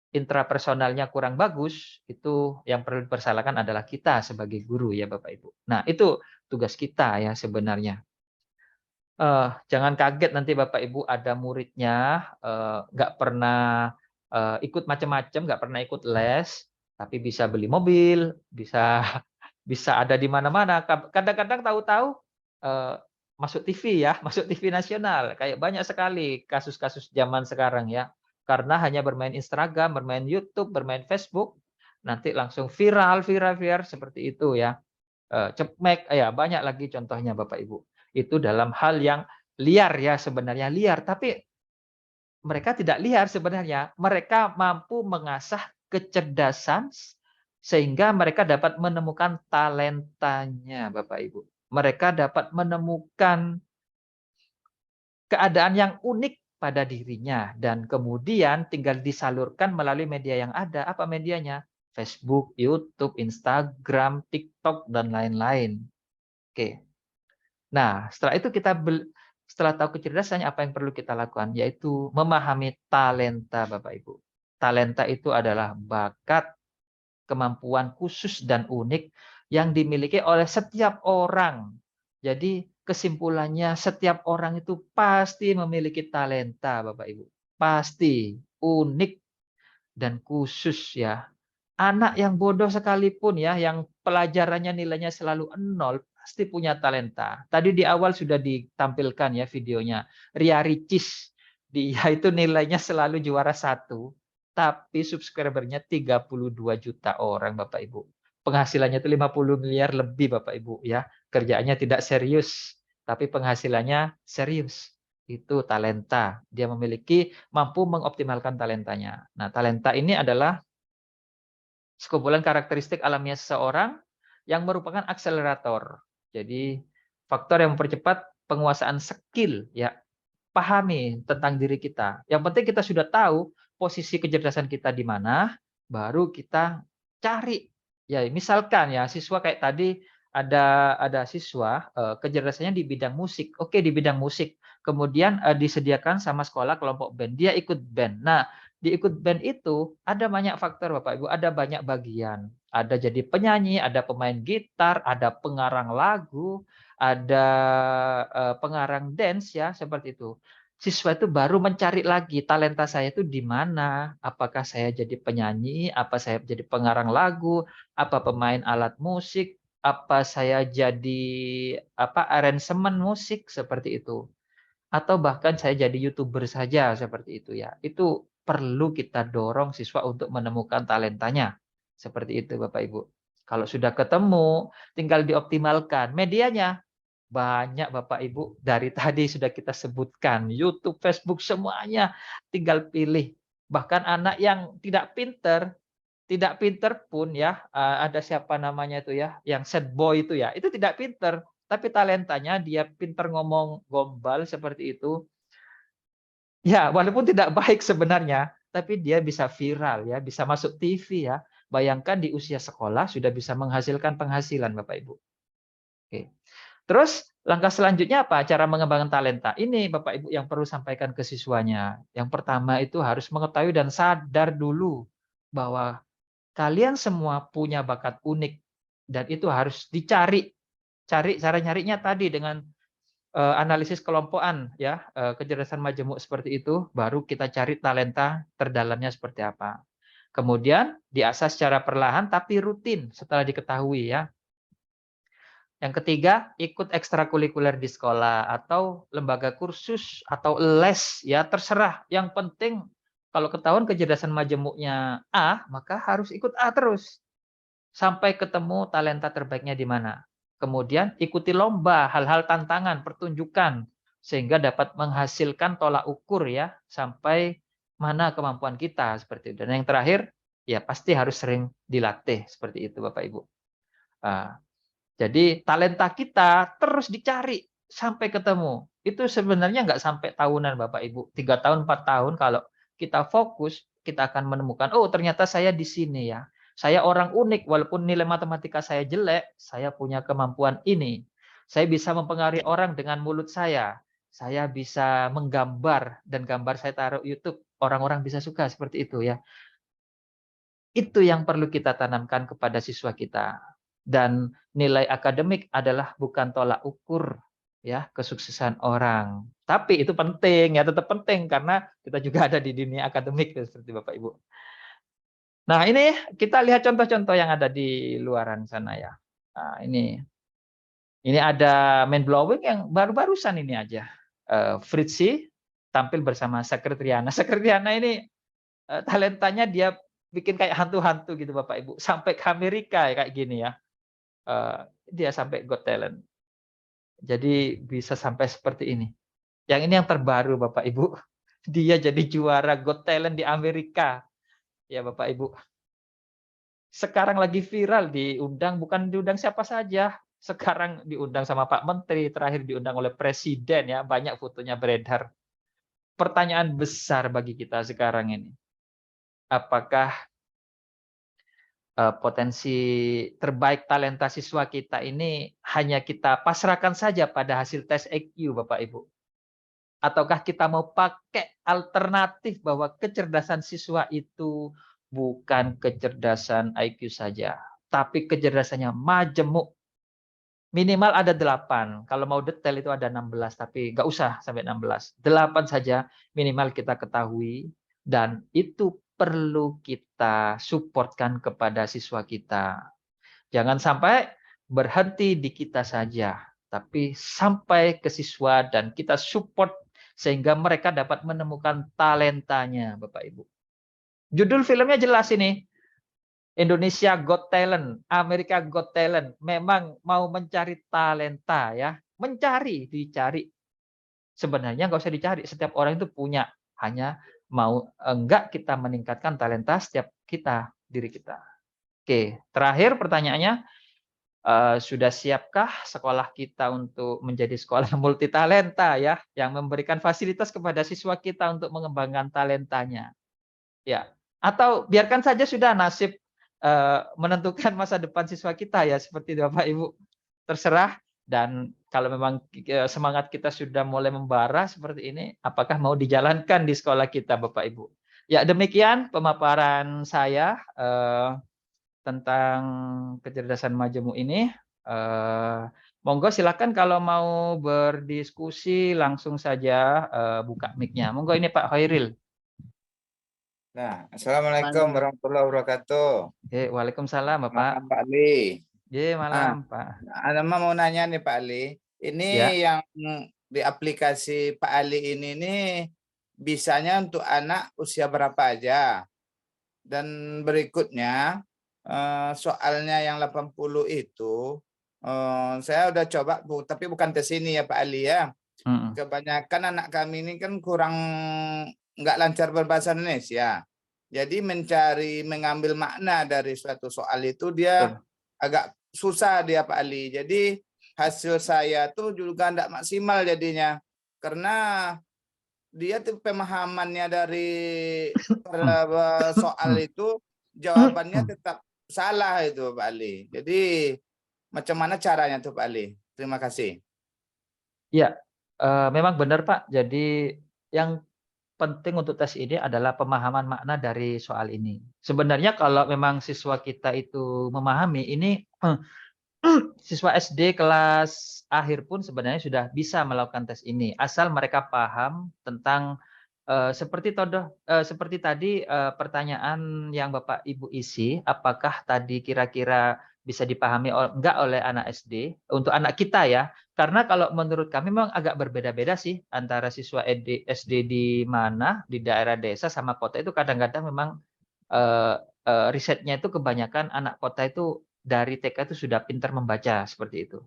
intrapersonalnya kurang bagus, itu yang perlu dipersalahkan adalah kita sebagai guru ya Bapak Ibu. Nah, itu tugas kita ya sebenarnya. Jangan kaget nanti Bapak Ibu ada muridnya, nggak pernah, ikut macam-macam, nggak pernah ikut les, tapi bisa beli mobil, bisa bisa ada di mana-mana. Kadang-kadang tahu-tahu, eee, masuk TV ya, masuk TV nasional, kayak banyak sekali kasus-kasus zaman sekarang ya. Karena hanya bermain Instagram, bermain YouTube, bermain Facebook, nanti langsung viral viral viral seperti itu ya. Cepmek, ya banyak lagi contohnya Bapak Ibu. Itu dalam hal yang liar ya sebenarnya liar, tapi mereka tidak liar sebenarnya. Mereka mampu mengasah kecerdasan sehingga mereka dapat menemukan talentanya Bapak Ibu. Mereka dapat menemukan keadaan yang unik pada dirinya dan kemudian tinggal disalurkan melalui media yang ada. Apa medianya? Facebook, YouTube, Instagram, TikTok, dan lain-lain. Oke. Nah, setelah tahu kecerdasannya, apa yang perlu kita lakukan? Yaitu memahami talenta, Bapak Ibu. Talenta itu adalah bakat, kemampuan khusus dan unik yang dimiliki oleh setiap orang. Jadi, kesimpulannya setiap orang itu pasti memiliki talenta, Bapak Ibu. Pasti unik dan khusus ya. Anak yang bodoh sekalipun ya, yang pelajarannya nilainya selalu nol, pasti punya talenta. Tadi di awal sudah ditampilkan ya videonya. Ria Ricis, dia itu nilainya selalu juara 1, tapi subscribernya 32 juta orang Bapak Ibu. Penghasilannya itu 50 miliar lebih Bapak Ibu ya. Kerjaannya tidak serius, tapi penghasilannya serius. Itu talenta. Dia mampu mengoptimalkan talentanya. Nah, talenta ini adalah sekumpulan karakteristik alamiah seseorang yang merupakan akselerator. Jadi faktor yang mempercepat penguasaan skill ya. Pahami tentang diri kita. Yang penting kita sudah tahu posisi kecerdasan kita di mana, baru kita cari. Ya, misalkan ya siswa kayak tadi ada siswa kecerdasannya di bidang musik. Oke, di bidang musik. Kemudian disediakan sama sekolah kelompok band. Dia ikut band. Nah, di ikut band itu ada banyak faktor Bapak Ibu, ada banyak bagian. Ada jadi penyanyi, ada pemain gitar, ada pengarang lagu, ada pengarang dance ya seperti itu. Siswa itu baru mencari lagi talenta saya itu di mana. Apakah saya jadi penyanyi, apa saya jadi pengarang lagu, apa pemain alat musik, apa saya jadi aransemen musik seperti itu. Atau bahkan saya jadi YouTuber saja seperti itu ya. Itu perlu kita dorong siswa untuk menemukan talentanya. Seperti itu Bapak Ibu. Kalau sudah ketemu, tinggal dioptimalkan. Medianya banyak Bapak Ibu, dari tadi sudah kita sebutkan, YouTube, Facebook, semuanya tinggal pilih. Bahkan anak yang tidak pinter pun ya, ada siapa namanya itu ya, yang sad boy itu tidak pinter, tapi talentanya dia pinter ngomong gombal seperti itu. Ya, walaupun tidak baik sebenarnya, tapi dia bisa viral ya, bisa masuk TV ya. Bayangkan di usia sekolah sudah bisa menghasilkan penghasilan Bapak Ibu. Oke. Terus langkah selanjutnya apa? Cara mengembangkan talenta. Ini Bapak Ibu yang perlu sampaikan ke siswanya. Yang pertama itu harus mengetahui dan sadar dulu bahwa kalian semua punya bakat unik dan itu harus dicari. Cara nyarinya tadi dengan analisis kelompokan ya, kecerdasan majemuk seperti itu, baru kita cari talenta terdalamnya seperti apa. Kemudian diasah secara perlahan tapi rutin setelah diketahui ya. Yang ketiga, ikut ekstrakurikuler di sekolah atau lembaga kursus atau les, ya terserah. Yang penting kalau ketahuan kecerdasan majemuknya A, maka harus ikut A terus sampai ketemu talenta terbaiknya di mana. Kemudian ikuti lomba, hal-hal tantangan, pertunjukan sehingga dapat menghasilkan tolak ukur ya sampai mana kemampuan kita seperti itu. Dan yang terakhir, ya pasti harus sering dilatih seperti itu Bapak Ibu. Jadi talenta kita terus dicari sampai ketemu. Itu sebenarnya nggak sampai tahunan Bapak Ibu. 3 tahun, 4 tahun kalau kita fokus, kita akan menemukan, oh ternyata saya di sini ya. Saya orang unik, walaupun nilai matematika saya jelek, saya punya kemampuan ini. Saya bisa mempengaruhi orang dengan mulut saya. Saya bisa menggambar, dan gambar saya taruh YouTube. Orang-orang bisa suka seperti itu ya. Itu yang perlu kita tanamkan kepada siswa kita. Dan nilai akademik adalah bukan tolak ukur ya kesuksesan orang. Tapi itu penting ya, tetap penting karena kita juga ada di dunia akademik seperti Bapak Ibu. Nah, ini kita lihat contoh-contoh yang ada di luaran sana ya. Nah, ini ada mind blowing yang baru-barusan ini aja. Fritzi tampil bersama Sekretariana. Sekretariana ini talentanya dia bikin kayak hantu-hantu gitu Bapak Ibu, sampai ke Amerika kayak gini ya. Dia sampai Got Talent. Jadi bisa sampai seperti ini. Yang ini yang terbaru Bapak Ibu. Dia jadi juara Got Talent di Amerika. Ya Bapak Ibu. Sekarang lagi viral, diundang, bukan diundang siapa saja. Sekarang diundang sama Pak Menteri, terakhir diundang oleh Presiden ya, banyak fotonya beredar. Pertanyaan besar bagi kita sekarang ini. Apakah potensi terbaik talenta siswa kita ini hanya kita pasrahkan saja pada hasil tes IQ Bapak Ibu? Ataukah kita mau pakai alternatif bahwa kecerdasan siswa itu bukan kecerdasan IQ saja, tapi kecerdasannya majemuk. Minimal ada 8. Kalau mau detail itu ada 16, tapi nggak usah sampai 16. 8 saja minimal kita ketahui, dan itu perlu kita supportkan kepada siswa kita. Jangan sampai berhenti di kita saja, tapi sampai ke siswa dan kita support sehingga mereka dapat menemukan talentanya, Bapak Ibu. Judul filmnya jelas ini, Indonesia Got Talent, Amerika Got Talent. Memang mau mencari talenta ya, dicari. Sebenarnya nggak usah dicari, setiap orang itu punya. Hanya mau enggak kita meningkatkan talenta setiap kita, diri kita. Oke, terakhir pertanyaannya, sudah siapkah sekolah kita untuk menjadi sekolah multitalenta ya, yang memberikan fasilitas kepada siswa kita untuk mengembangkan talentanya? Ya, atau biarkan saja sudah nasib, menentukan masa depan siswa kita ya, seperti itu Bapak Ibu. Terserah, dan kalau memang semangat kita sudah mulai membara seperti ini, apakah mau dijalankan di sekolah kita Bapak Ibu. Ya demikian pemaparan saya, tentang kecerdasan majemuk ini. Monggo silakan kalau mau berdiskusi langsung saja, buka mic-nya. Monggo ini Pak Khairil. Nah, Assalamualaikum warahmatullahi wabarakatuh. Waalaikumsalam Bapak. Malam Pak Ali. Malam Pak. Mama mau nanya nih Pak Ali, ini Ya. yang di aplikasi Pak Ali ini nih bisanya untuk anak usia berapa aja? Dan berikutnya soalnya yang 80 itu saya udah coba tapi bukan tes ini ya Pak Ali ya. Kebanyakan anak kami ini kan kurang nggak lancar berbahasa Indonesia. Jadi mengambil makna dari suatu soal itu dia agak susah dia Pak Ali. Jadi hasil saya tuh juga tidak maksimal jadinya. Karena dia tuh pemahamannya dari soal itu jawabannya tetap salah itu Pak Ali. Jadi macam mana caranya tuh Pak Ali? Terima kasih. Ya, memang benar Pak. Jadi yang penting untuk tes ini adalah pemahaman makna dari soal ini. Sebenarnya kalau memang siswa kita itu memahami ini, siswa SD kelas akhir pun sebenarnya sudah bisa melakukan tes ini, asal mereka paham tentang seperti tadi pertanyaan yang Bapak Ibu isi, apakah tadi kira-kira bisa dipahami enggak oleh anak SD, untuk anak kita ya. Karena kalau menurut kami memang agak berbeda-beda sih antara siswa SD di mana, di daerah desa sama kota itu kadang-kadang memang risetnya itu kebanyakan anak kota itu dari TK itu sudah pintar membaca seperti itu.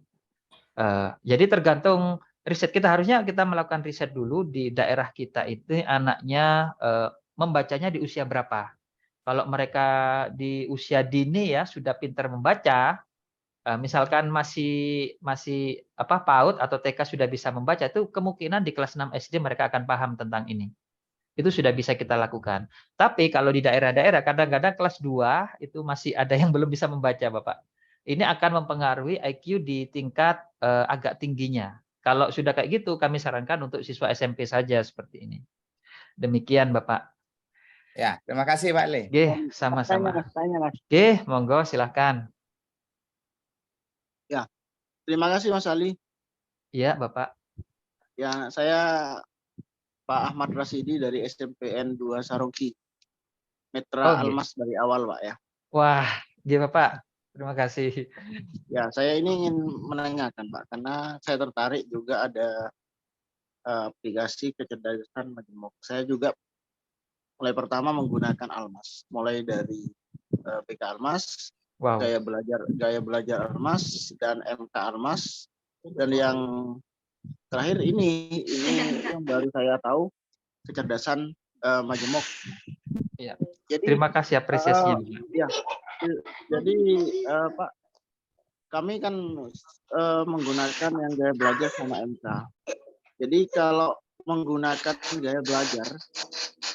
Jadi tergantung riset kita, harusnya kita melakukan riset dulu di daerah kita itu anaknya membacanya di usia berapa. Kalau mereka di usia dini ya sudah pintar membaca, misalkan masih PAUD atau TK sudah bisa membaca, itu kemungkinan di kelas 6 SD mereka akan paham tentang ini. Itu sudah bisa kita lakukan. Tapi kalau di daerah-daerah kadang-kadang kelas 2 itu masih ada yang belum bisa membaca, Bapak. Ini akan mempengaruhi IQ di tingkat agak tingginya. Kalau sudah kayak gitu, kami sarankan untuk siswa SMP saja seperti ini. Demikian, Bapak. Ya, terima kasih Pak Ali. Oke, sama-sama. Oke, monggo silahkan. Ya, terima kasih Mas Ali. Iya, Bapak. Ya, saya Pak Ahmad Rasidi dari SMPN 2 Saroki. Mitra Almas dari awal, Pak ya. Wah, iya Bapak. Terima kasih. Ya, saya ini ingin menanyakan Pak, karena saya tertarik juga ada aplikasi kecerdasan majemuk. Saya juga mulai pertama menggunakan Almas, mulai dari PK Almas, gaya belajar Almas, dan MK Almas, dan yang terakhir ini yang baru saya tahu kecerdasan majemuk. Ya. Jadi, terima kasih apresiasinya. Ya, jadi Pak, kami kan menggunakan yang gaya belajar sama MK. Jadi kalau menggunakan gaya belajar,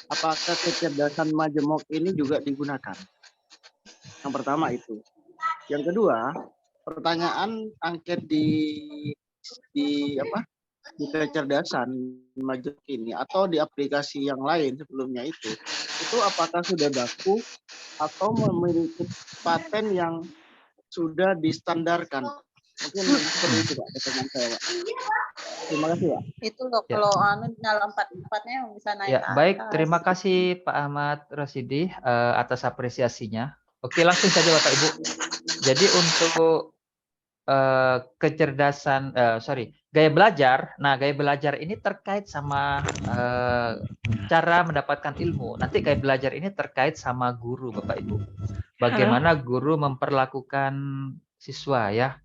apakah kecerdasan majemuk ini juga digunakan? Yang pertama itu. Yang kedua, pertanyaan angket di kecerdasan majemuk ini atau di aplikasi yang lain sebelumnya itu apakah sudah baku atau memiliki paten yang sudah distandarkan? Mungkin seperti itu Pak, pertanyaan saya Pak. Terima kasih Pak. Itu loh ya. Kalau nyala 4-4-nya bisa naik ya, baik, terima kasih Pak Ahmad Rasidi atas apresiasinya. Oke, langsung saja Bapak Ibu. Jadi untuk kecerdasan, gaya belajar. Nah, gaya belajar ini terkait sama cara mendapatkan ilmu. Nanti gaya belajar ini terkait sama guru, Bapak Ibu. Bagaimana guru memperlakukan siswa ya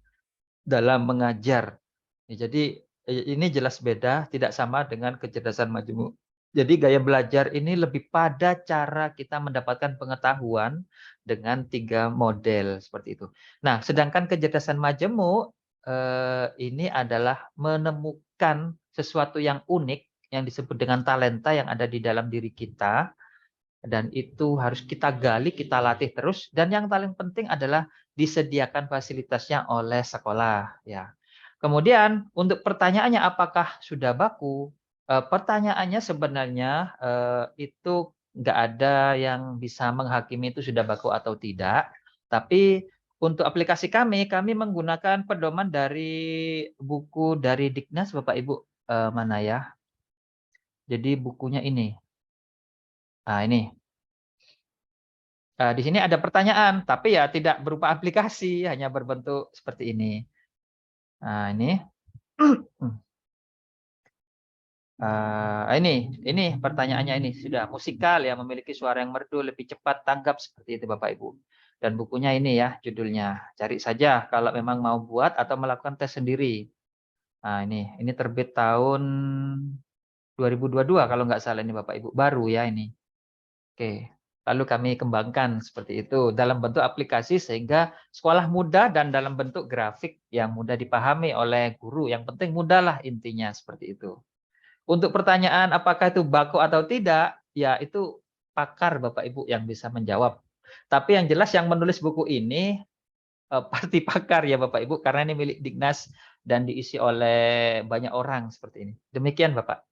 dalam mengajar. Ya, jadi ini jelas beda, tidak sama dengan kecerdasan majemuk. Jadi gaya belajar ini lebih pada cara kita mendapatkan pengetahuan dengan 3 model seperti itu. Nah, sedangkan kecerdasan majemuk ini adalah menemukan sesuatu yang unik yang disebut dengan talenta yang ada di dalam diri kita, dan itu harus kita gali, kita latih terus, dan yang paling penting adalah disediakan fasilitasnya oleh sekolah, ya. Kemudian untuk pertanyaannya apakah sudah baku? Pertanyaannya sebenarnya itu nggak ada yang bisa menghakimi itu sudah baku atau tidak. Tapi untuk aplikasi kami menggunakan pedoman dari buku dari Dignas, Bapak Ibu, mana ya? Jadi bukunya ini. Nah, ini. Di sini ada pertanyaan, tapi ya tidak berupa aplikasi, hanya berbentuk seperti ini. Nah, ini. Ini pertanyaannya ini sudah musikal ya, memiliki suara yang merdu, lebih cepat tanggap seperti itu Bapak Ibu. Dan bukunya ini ya judulnya. Cari saja kalau memang mau buat atau melakukan tes sendiri. Nah, ini terbit tahun 2022 kalau nggak salah ini Bapak Ibu, baru ya ini. Oke. Lalu kami kembangkan seperti itu dalam bentuk aplikasi sehingga sekolah mudah dan dalam bentuk grafik yang mudah dipahami oleh guru. Yang penting mudahlah intinya seperti itu. Untuk pertanyaan apakah itu baku atau tidak, ya itu pakar Bapak Ibu yang bisa menjawab. Tapi yang jelas yang menulis buku ini parti pakar ya Bapak Ibu, karena ini milik Dignas dan diisi oleh banyak orang seperti ini. Demikian Bapak.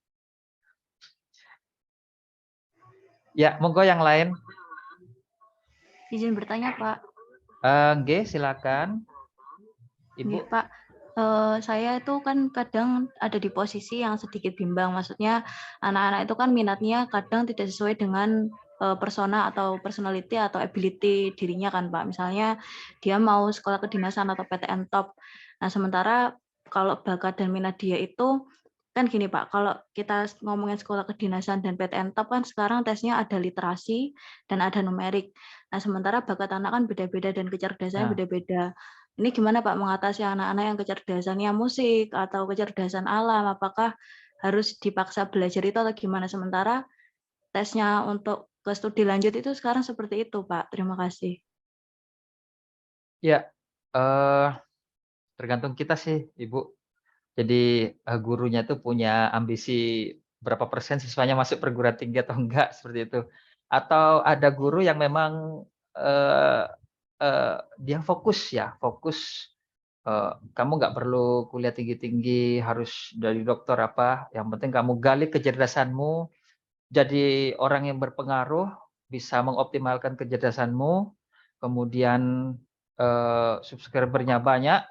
Ya, monggo yang lain. Izin bertanya, Pak. G, silakan. Ibu. Pak, saya itu kan kadang ada di posisi yang sedikit bimbang. Maksudnya anak-anak itu kan minatnya kadang tidak sesuai dengan persona atau personality atau ability dirinya kan, Pak. Misalnya dia mau sekolah kedinasan atau PTN top. Nah, sementara kalau bakat dan minat dia itu kan gini Pak, kalau kita ngomongin sekolah kedinasan dan PTN top kan sekarang tesnya ada literasi dan ada numerik. Nah, sementara bakat anak kan beda-beda dan kecerdasannya beda-beda. Ini gimana Pak mengatasi anak-anak yang kecerdasannya musik atau kecerdasan alam? Apakah harus dipaksa belajar itu atau gimana? Sementara tesnya untuk ke studi lanjut itu sekarang seperti itu Pak. Terima kasih. Ya, tergantung kita sih Ibu. Jadi gurunya tuh punya ambisi berapa persen siswanya masuk perguruan tinggi atau enggak seperti itu. Atau ada guru yang memang dia fokus ya, fokus kamu nggak perlu kuliah tinggi-tinggi, harus dari dokter apa, yang penting kamu gali kecerdasanmu, jadi orang yang berpengaruh, bisa mengoptimalkan kecerdasanmu, kemudian subscriber-nya banyak,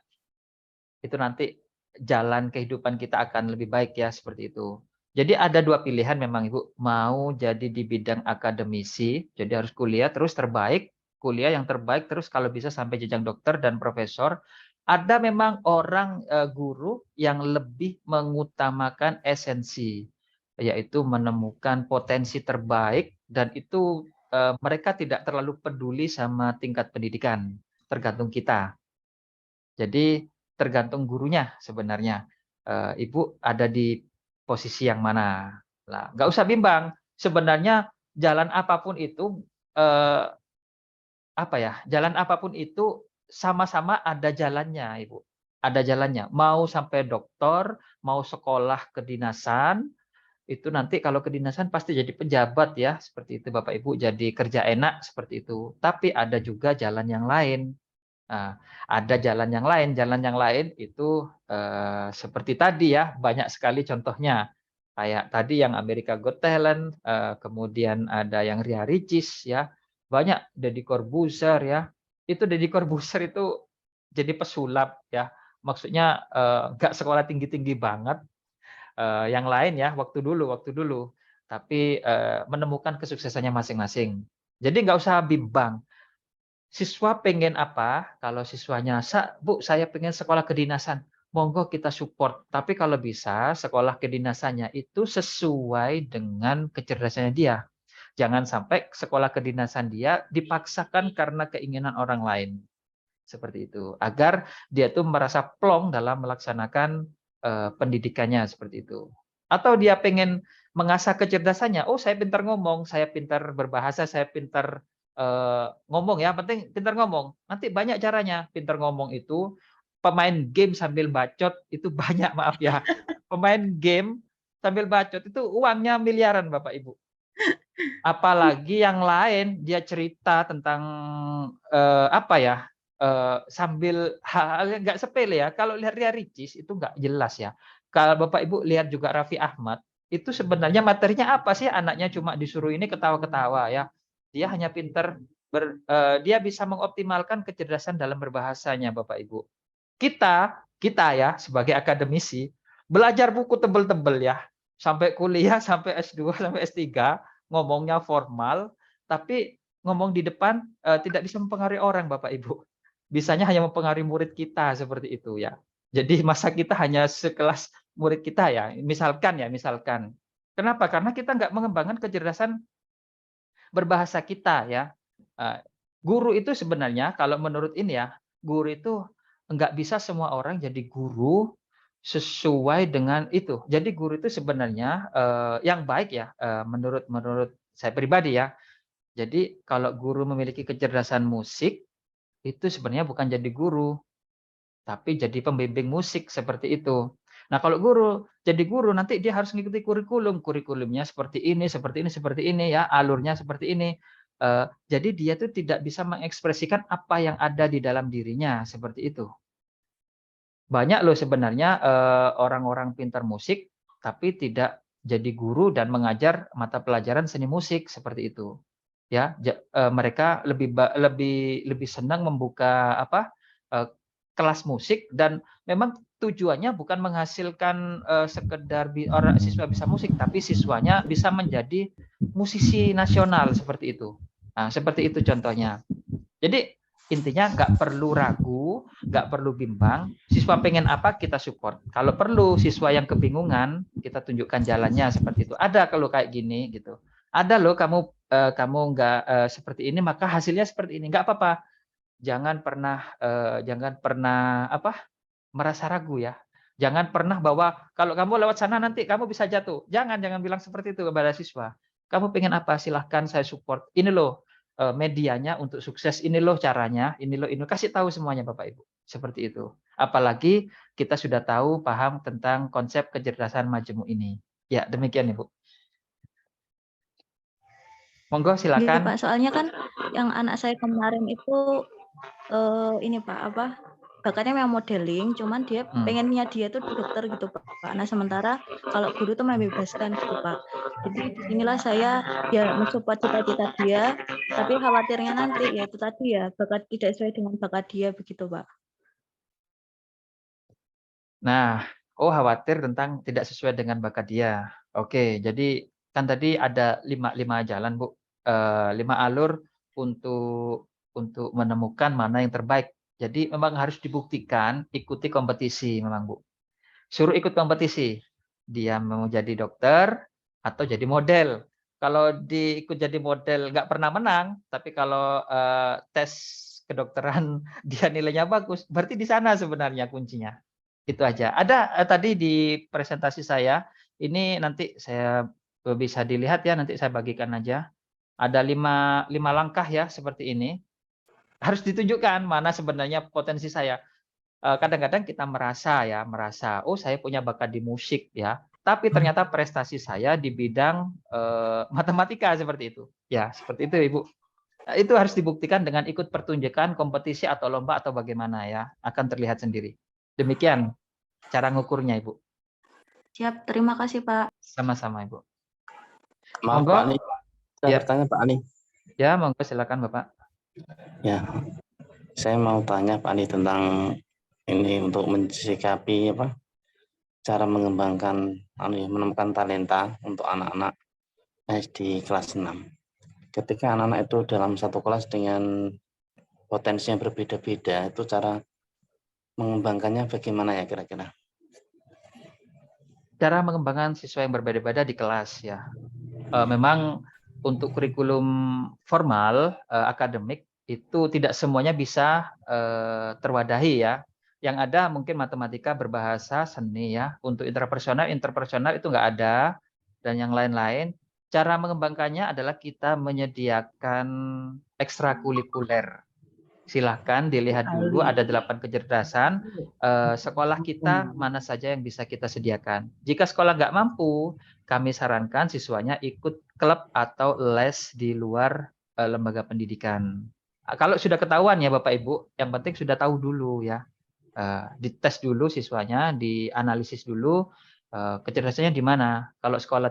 itu nanti jalan kehidupan kita akan lebih baik ya, seperti itu. Jadi ada 2 pilihan memang Ibu, mau jadi di bidang akademisi, jadi harus kuliah terus terbaik, kuliah yang terbaik terus kalau bisa sampai jenjang dokter dan profesor. Ada memang orang guru yang lebih mengutamakan esensi, yaitu menemukan potensi terbaik dan itu mereka tidak terlalu peduli sama tingkat pendidikan, tergantung kita. Jadi tergantung gurunya sebenarnya, Ibu ada di posisi yang mana. Nah, nggak usah bimbang, sebenarnya jalan apapun itu, jalan apapun itu sama-sama ada jalannya, Ibu. Ada jalannya, mau sampai doktor, mau sekolah kedinasan, itu nanti kalau kedinasan pasti jadi pejabat ya, seperti itu Bapak Ibu, jadi kerja enak seperti itu. Tapi ada juga jalan yang lain. Nah, ada jalan yang lain itu seperti tadi ya, banyak sekali contohnya. Kayak tadi yang America Got Talent, kemudian ada yang Ria Ricis ya, banyak Deddy Corbuzier ya. Itu Deddy Corbuzier itu jadi pesulap ya, maksudnya nggak sekolah tinggi-tinggi banget. Yang lain ya waktu dulu, tapi menemukan kesuksesannya masing-masing. Jadi nggak usah bimbang. Siswa pengen apa? Kalau siswanya, Bu, saya pengen sekolah kedinasan. Monggo kita support. Tapi kalau bisa sekolah kedinasannya itu sesuai dengan kecerdasannya dia. Jangan sampai sekolah kedinasan dia dipaksakan karena keinginan orang lain. Seperti itu. Agar dia tuh merasa plong dalam melaksanakan pendidikannya seperti itu. Atau dia pengen mengasah kecerdasannya. Oh, saya pintar ngomong, saya pintar berbahasa, saya pintar ngomong ya, penting pintar ngomong. Nanti banyak caranya. Pintar ngomong itu pemain game sambil bacot itu banyak, maaf ya. Pemain game sambil bacot itu uangnya miliaran, Bapak Ibu. Apalagi yang lain dia cerita tentang apa ya? Sambil hal yang nggak sepele ya. Kalau lihat Ria Ricis itu nggak jelas ya. Kalau Bapak Ibu lihat juga Raffi Ahmad, itu sebenarnya materinya apa sih? Anaknya cuma disuruh ini ketawa-ketawa ya. Dia hanya pinter dia bisa mengoptimalkan kecerdasan dalam berbahasanya, Bapak Ibu. Kita ya sebagai akademisi belajar buku tebel-tebel ya. Sampai kuliah, sampai S2, sampai S3 ngomongnya formal, tapi ngomong di depan tidak bisa mempengaruhi orang, Bapak Ibu. Bisanya hanya mempengaruhi murid kita seperti itu ya. Jadi masa kita hanya sekelas murid kita ya, misalkan. Kenapa? Karena kita nggak mengembangkan kecerdasan berbahasa kita ya. Guru itu sebenarnya kalau menurut ini ya, guru itu nggak bisa semua orang jadi guru sesuai dengan itu. Jadi guru itu sebenarnya yang baik ya, menurut saya pribadi ya. Jadi kalau guru memiliki kecerdasan musik, itu sebenarnya bukan jadi guru, tapi jadi pembimbing musik seperti itu. Nah, kalau jadi guru nanti dia harus mengikuti kurikulumnya seperti ini ya, alurnya seperti ini. Jadi dia tuh tidak bisa mengekspresikan apa yang ada di dalam dirinya seperti itu. Banyak loh sebenarnya orang-orang pintar musik tapi tidak jadi guru dan mengajar mata pelajaran seni musik seperti itu. Ya, mereka lebih senang membuka kelas musik dan memang tujuannya bukan menghasilkan sekedar orang siswa bisa musik, tapi siswanya bisa menjadi musisi nasional seperti itu. Nah, seperti itu contohnya. Jadi intinya nggak perlu ragu, nggak perlu bimbang. Siswa pengen apa kita support. Kalau perlu siswa yang kebingungan, kita tunjukkan jalannya seperti itu. Ada kalau kayak gini gitu. Ada loh kamu nggak seperti ini maka hasilnya seperti ini. Nggak apa-apa. Jangan pernah merasa ragu ya. Jangan pernah bahwa kalau kamu lewat sana nanti kamu bisa jatuh. Jangan bilang seperti itu kepada siswa. Kamu pengen apa? Silahkan saya support. Ini loh medianya untuk sukses, ini loh caranya, ini kasih tahu semuanya Bapak Ibu. Seperti itu. Apalagi kita sudah tahu paham tentang konsep kecerdasan majemuk ini. Ya, demikian Ibu. Monggo Iya silakan. Pak, soalnya kan yang anak saya kemarin itu ini Pak, bakatnya memang modeling, cuman dia pengennya dia tuh dokter gitu Pak. Nah sementara kalau guru tuh membebaskan gitu Pak. Jadi disinilah saya ya mensupport cita-cita dia, tapi khawatirnya nanti ya itu tadi ya bakat tidak sesuai dengan bakat dia begitu Pak. Nah, khawatir tentang tidak sesuai dengan bakat dia. Oke, jadi kan tadi ada 5 jalan Bu, 5 alur untuk menemukan mana yang terbaik. Jadi memang harus dibuktikan ikuti kompetisi memang Bu. Suruh ikut kompetisi. Dia mau jadi dokter atau jadi model. Kalau ikut jadi model nggak pernah menang, tapi kalau tes kedokteran dia nilainya bagus, berarti di sana sebenarnya kuncinya. Itu aja. Ada tadi di presentasi saya, ini nanti saya bisa dilihat ya, nanti saya bagikan aja. Ada 5 langkah ya seperti ini. Harus ditunjukkan mana sebenarnya potensi saya. Kadang-kadang kita merasa oh saya punya bakat di musik ya, tapi ternyata prestasi saya di bidang matematika seperti itu. Ya, seperti itu Ibu. Itu harus dibuktikan dengan ikut pertunjukan, kompetisi atau lomba atau bagaimana ya, akan terlihat sendiri. Demikian cara ngukurnya Ibu. Siap, terima kasih Pak. Sama-sama Ibu. Maaf Monggo. Pak Ani, saya bertanya Pak Ani. Ya, monggo silakan Bapak. Ya, saya mau tanya Pak Ani tentang ini untuk mensikapi cara mengembangkan menemukan talenta untuk anak-anak SD kelas 6. Ketika anak-anak itu dalam satu kelas dengan potensi yang berbeda-beda, itu cara mengembangkannya bagaimana ya kira-kira? Cara mengembangkan siswa yang berbeda-beda di kelas ya. Memang untuk kurikulum formal akademik itu tidak semuanya bisa terwadahi ya. Yang ada mungkin matematika, berbahasa, seni ya. Untuk interpersonal itu nggak ada. dan yang lain-lain. Cara mengembangkannya adalah kita menyediakan ekstrakurikuler. Silahkan dilihat dulu, ada 8 kecerdasan. Sekolah kita mana saja yang bisa kita sediakan. Jika sekolah nggak mampu, kami sarankan siswanya ikut klub atau les di luar lembaga pendidikan. Kalau sudah ketahuan ya Bapak Ibu, yang penting sudah tahu dulu ya. Dites dulu siswanya, dianalisis dulu kecerdasannya di mana. Kalau sekolah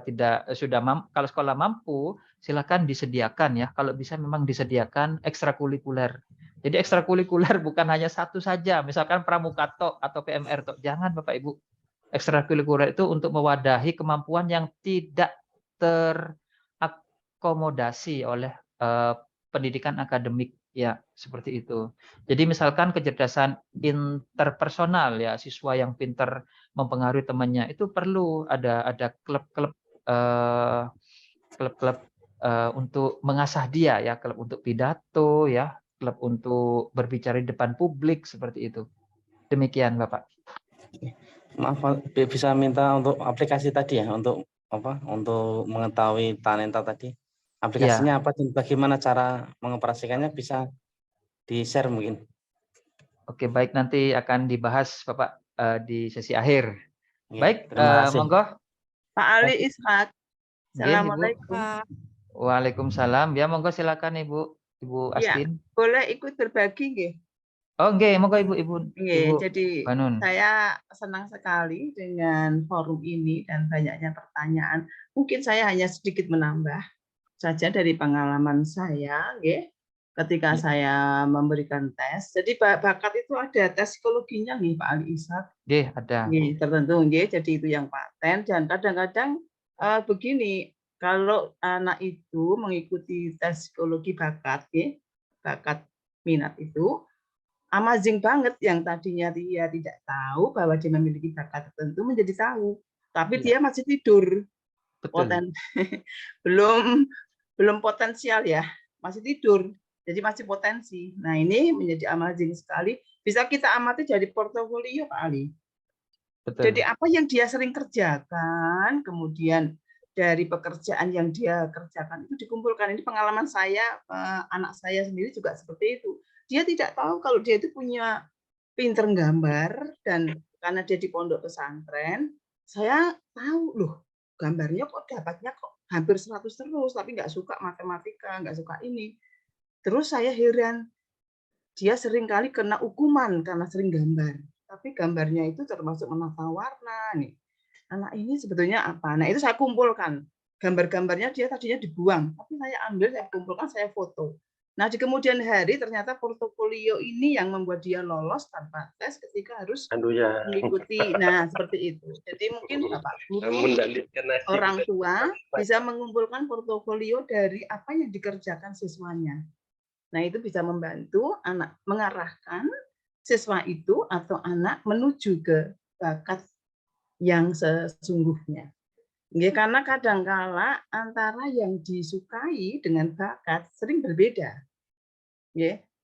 kalau sekolah mampu, silakan disediakan ya. Kalau bisa memang disediakan ekstrakurikuler. Jadi ekstrakurikuler bukan hanya satu saja, misalkan pramuka tok atau PMR tok. Jangan Bapak Ibu. Ekstrakurikuler itu untuk mewadahi kemampuan yang tidak terakomodasi oleh pendidikan akademik ya, seperti itu. Jadi misalkan kecerdasan interpersonal ya, siswa yang pintar mempengaruhi temannya, itu perlu ada klub-klub untuk mengasah dia ya, klub untuk pidato ya, klub untuk berbicara di depan publik, seperti itu. Demikian Bapak. Maaf, bisa minta untuk aplikasi tadi ya, untuk untuk mengetahui talenta tadi. Aplikasinya apa dan bagaimana cara mengoperasikannya, bisa di-share mungkin. Oke, baik, nanti akan dibahas Bapak di sesi akhir. Ya, Baik, terima kasih. monggo. Pak Ali Ishak. Assalamualaikum. Waalaikumsalam. Ya, monggo silakan Ibu Ya, Astin. boleh ikut berbagi nggih? Oh, nggih, monggo Ibu Jadi Banun. saya senang sekali dengan forum ini dan banyaknya pertanyaan. Mungkin saya hanya sedikit menambah saja dari pengalaman saya, nggih. Ketika saya memberikan tes. Jadi bakat itu ada tes psikologinya nggih Pak Ali Ishak. Nggih, ada. Nggih, tertentu nggih. Jadi itu yang paten, dan kadang-kadang begini, kalau anak itu mengikuti tes psikologi bakat, bakat minat itu, amazing banget, yang tadinya dia tidak tahu bahwa dia memiliki bakat tertentu menjadi tahu, tapi dia masih tidur. Betul. Belum potensial ya, masih tidur. Jadi masih potensi. Nah, ini menjadi amazing sekali. Bisa kita amati dari portofolio Pak Ali. Betul. Jadi apa yang dia sering kerjakan, kemudian dari pekerjaan yang dia kerjakan itu dikumpulkan. Ini pengalaman saya, anak saya sendiri juga seperti itu. Dia tidak tahu kalau dia itu punya pinter gambar, dan karena dia di pondok pesantren, saya tahu loh, gambarnya kok dapatnya kok hampir 100 terus, tapi nggak suka matematika, nggak suka ini. Terus saya heran, dia sering kali kena hukuman karena sering gambar. Tapi gambarnya itu termasuk menata warna nih. Anak ini sebetulnya apa? Nah, itu saya kumpulkan. Gambar-gambarnya dia tadinya dibuang, tapi saya ambil, saya kumpulkan, saya foto. Nah, di kemudian hari ternyata portofolio ini yang membuat dia lolos tanpa tes ketika harus mengikuti. Nah, seperti itu. Jadi mungkin Bapak Guru, orang tua bisa mengumpulkan portofolio dari apa yang dikerjakan siswanya. Nah, itu bisa membantu anak mengarahkan siswa itu atau anak menuju ke bakat yang sesungguhnya. Karena kadangkala antara yang disukai dengan bakat sering berbeda.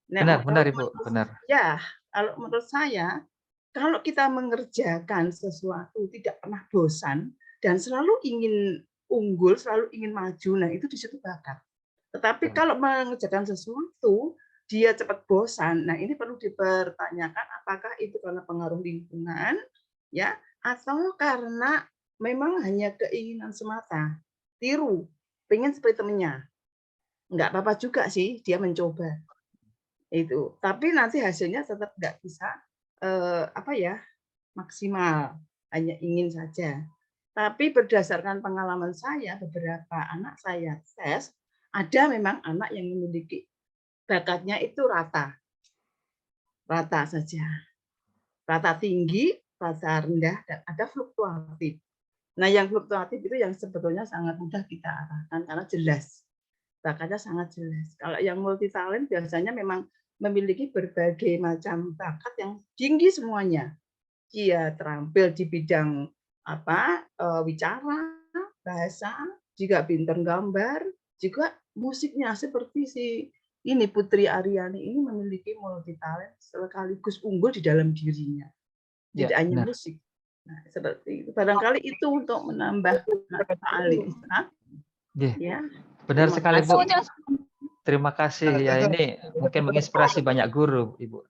Benar Ibu, benar. Ya, kalau menurut saya, kalau kita mengerjakan sesuatu tidak pernah bosan dan selalu ingin unggul, selalu ingin maju, nah itu di situ bakat. Tetapi kalau mengerjakan sesuatu dia cepat bosan, nah ini perlu dipertanyakan apakah itu karena pengaruh lingkungan, ya, atau karena memang hanya keinginan semata, tiru, pengen seperti temennya. Nggak apa-apa juga sih dia mencoba itu, tapi nanti hasilnya tetap nggak bisa maksimal, hanya ingin saja. Tapi berdasarkan pengalaman saya, beberapa anak saya tes, ada memang anak yang memiliki bakatnya itu rata saja, rata tinggi, rata rendah, dan ada fluktuatif. Nah, yang fluktuatif itu yang sebetulnya sangat mudah kita arahkan karena jelas, bakatnya sangat jelas. Kalau yang multi talent biasanya memang memiliki berbagai macam bakat yang tinggi semuanya. Dia terampil di bidang wicara, bahasa, juga pintar gambar, juga musiknya seperti ini Putri Aryani ini memiliki multi talent sekaligus unggul di dalam dirinya. Tidak hanya musik, Nah, seperti itu. Barangkali itu untuk menambah Pak Ali. Hah? Nggih, Ya. benar Terima sekali, Bu. kasih. Terima kasih ya, ini mungkin menginspirasi banyak guru, Ibu.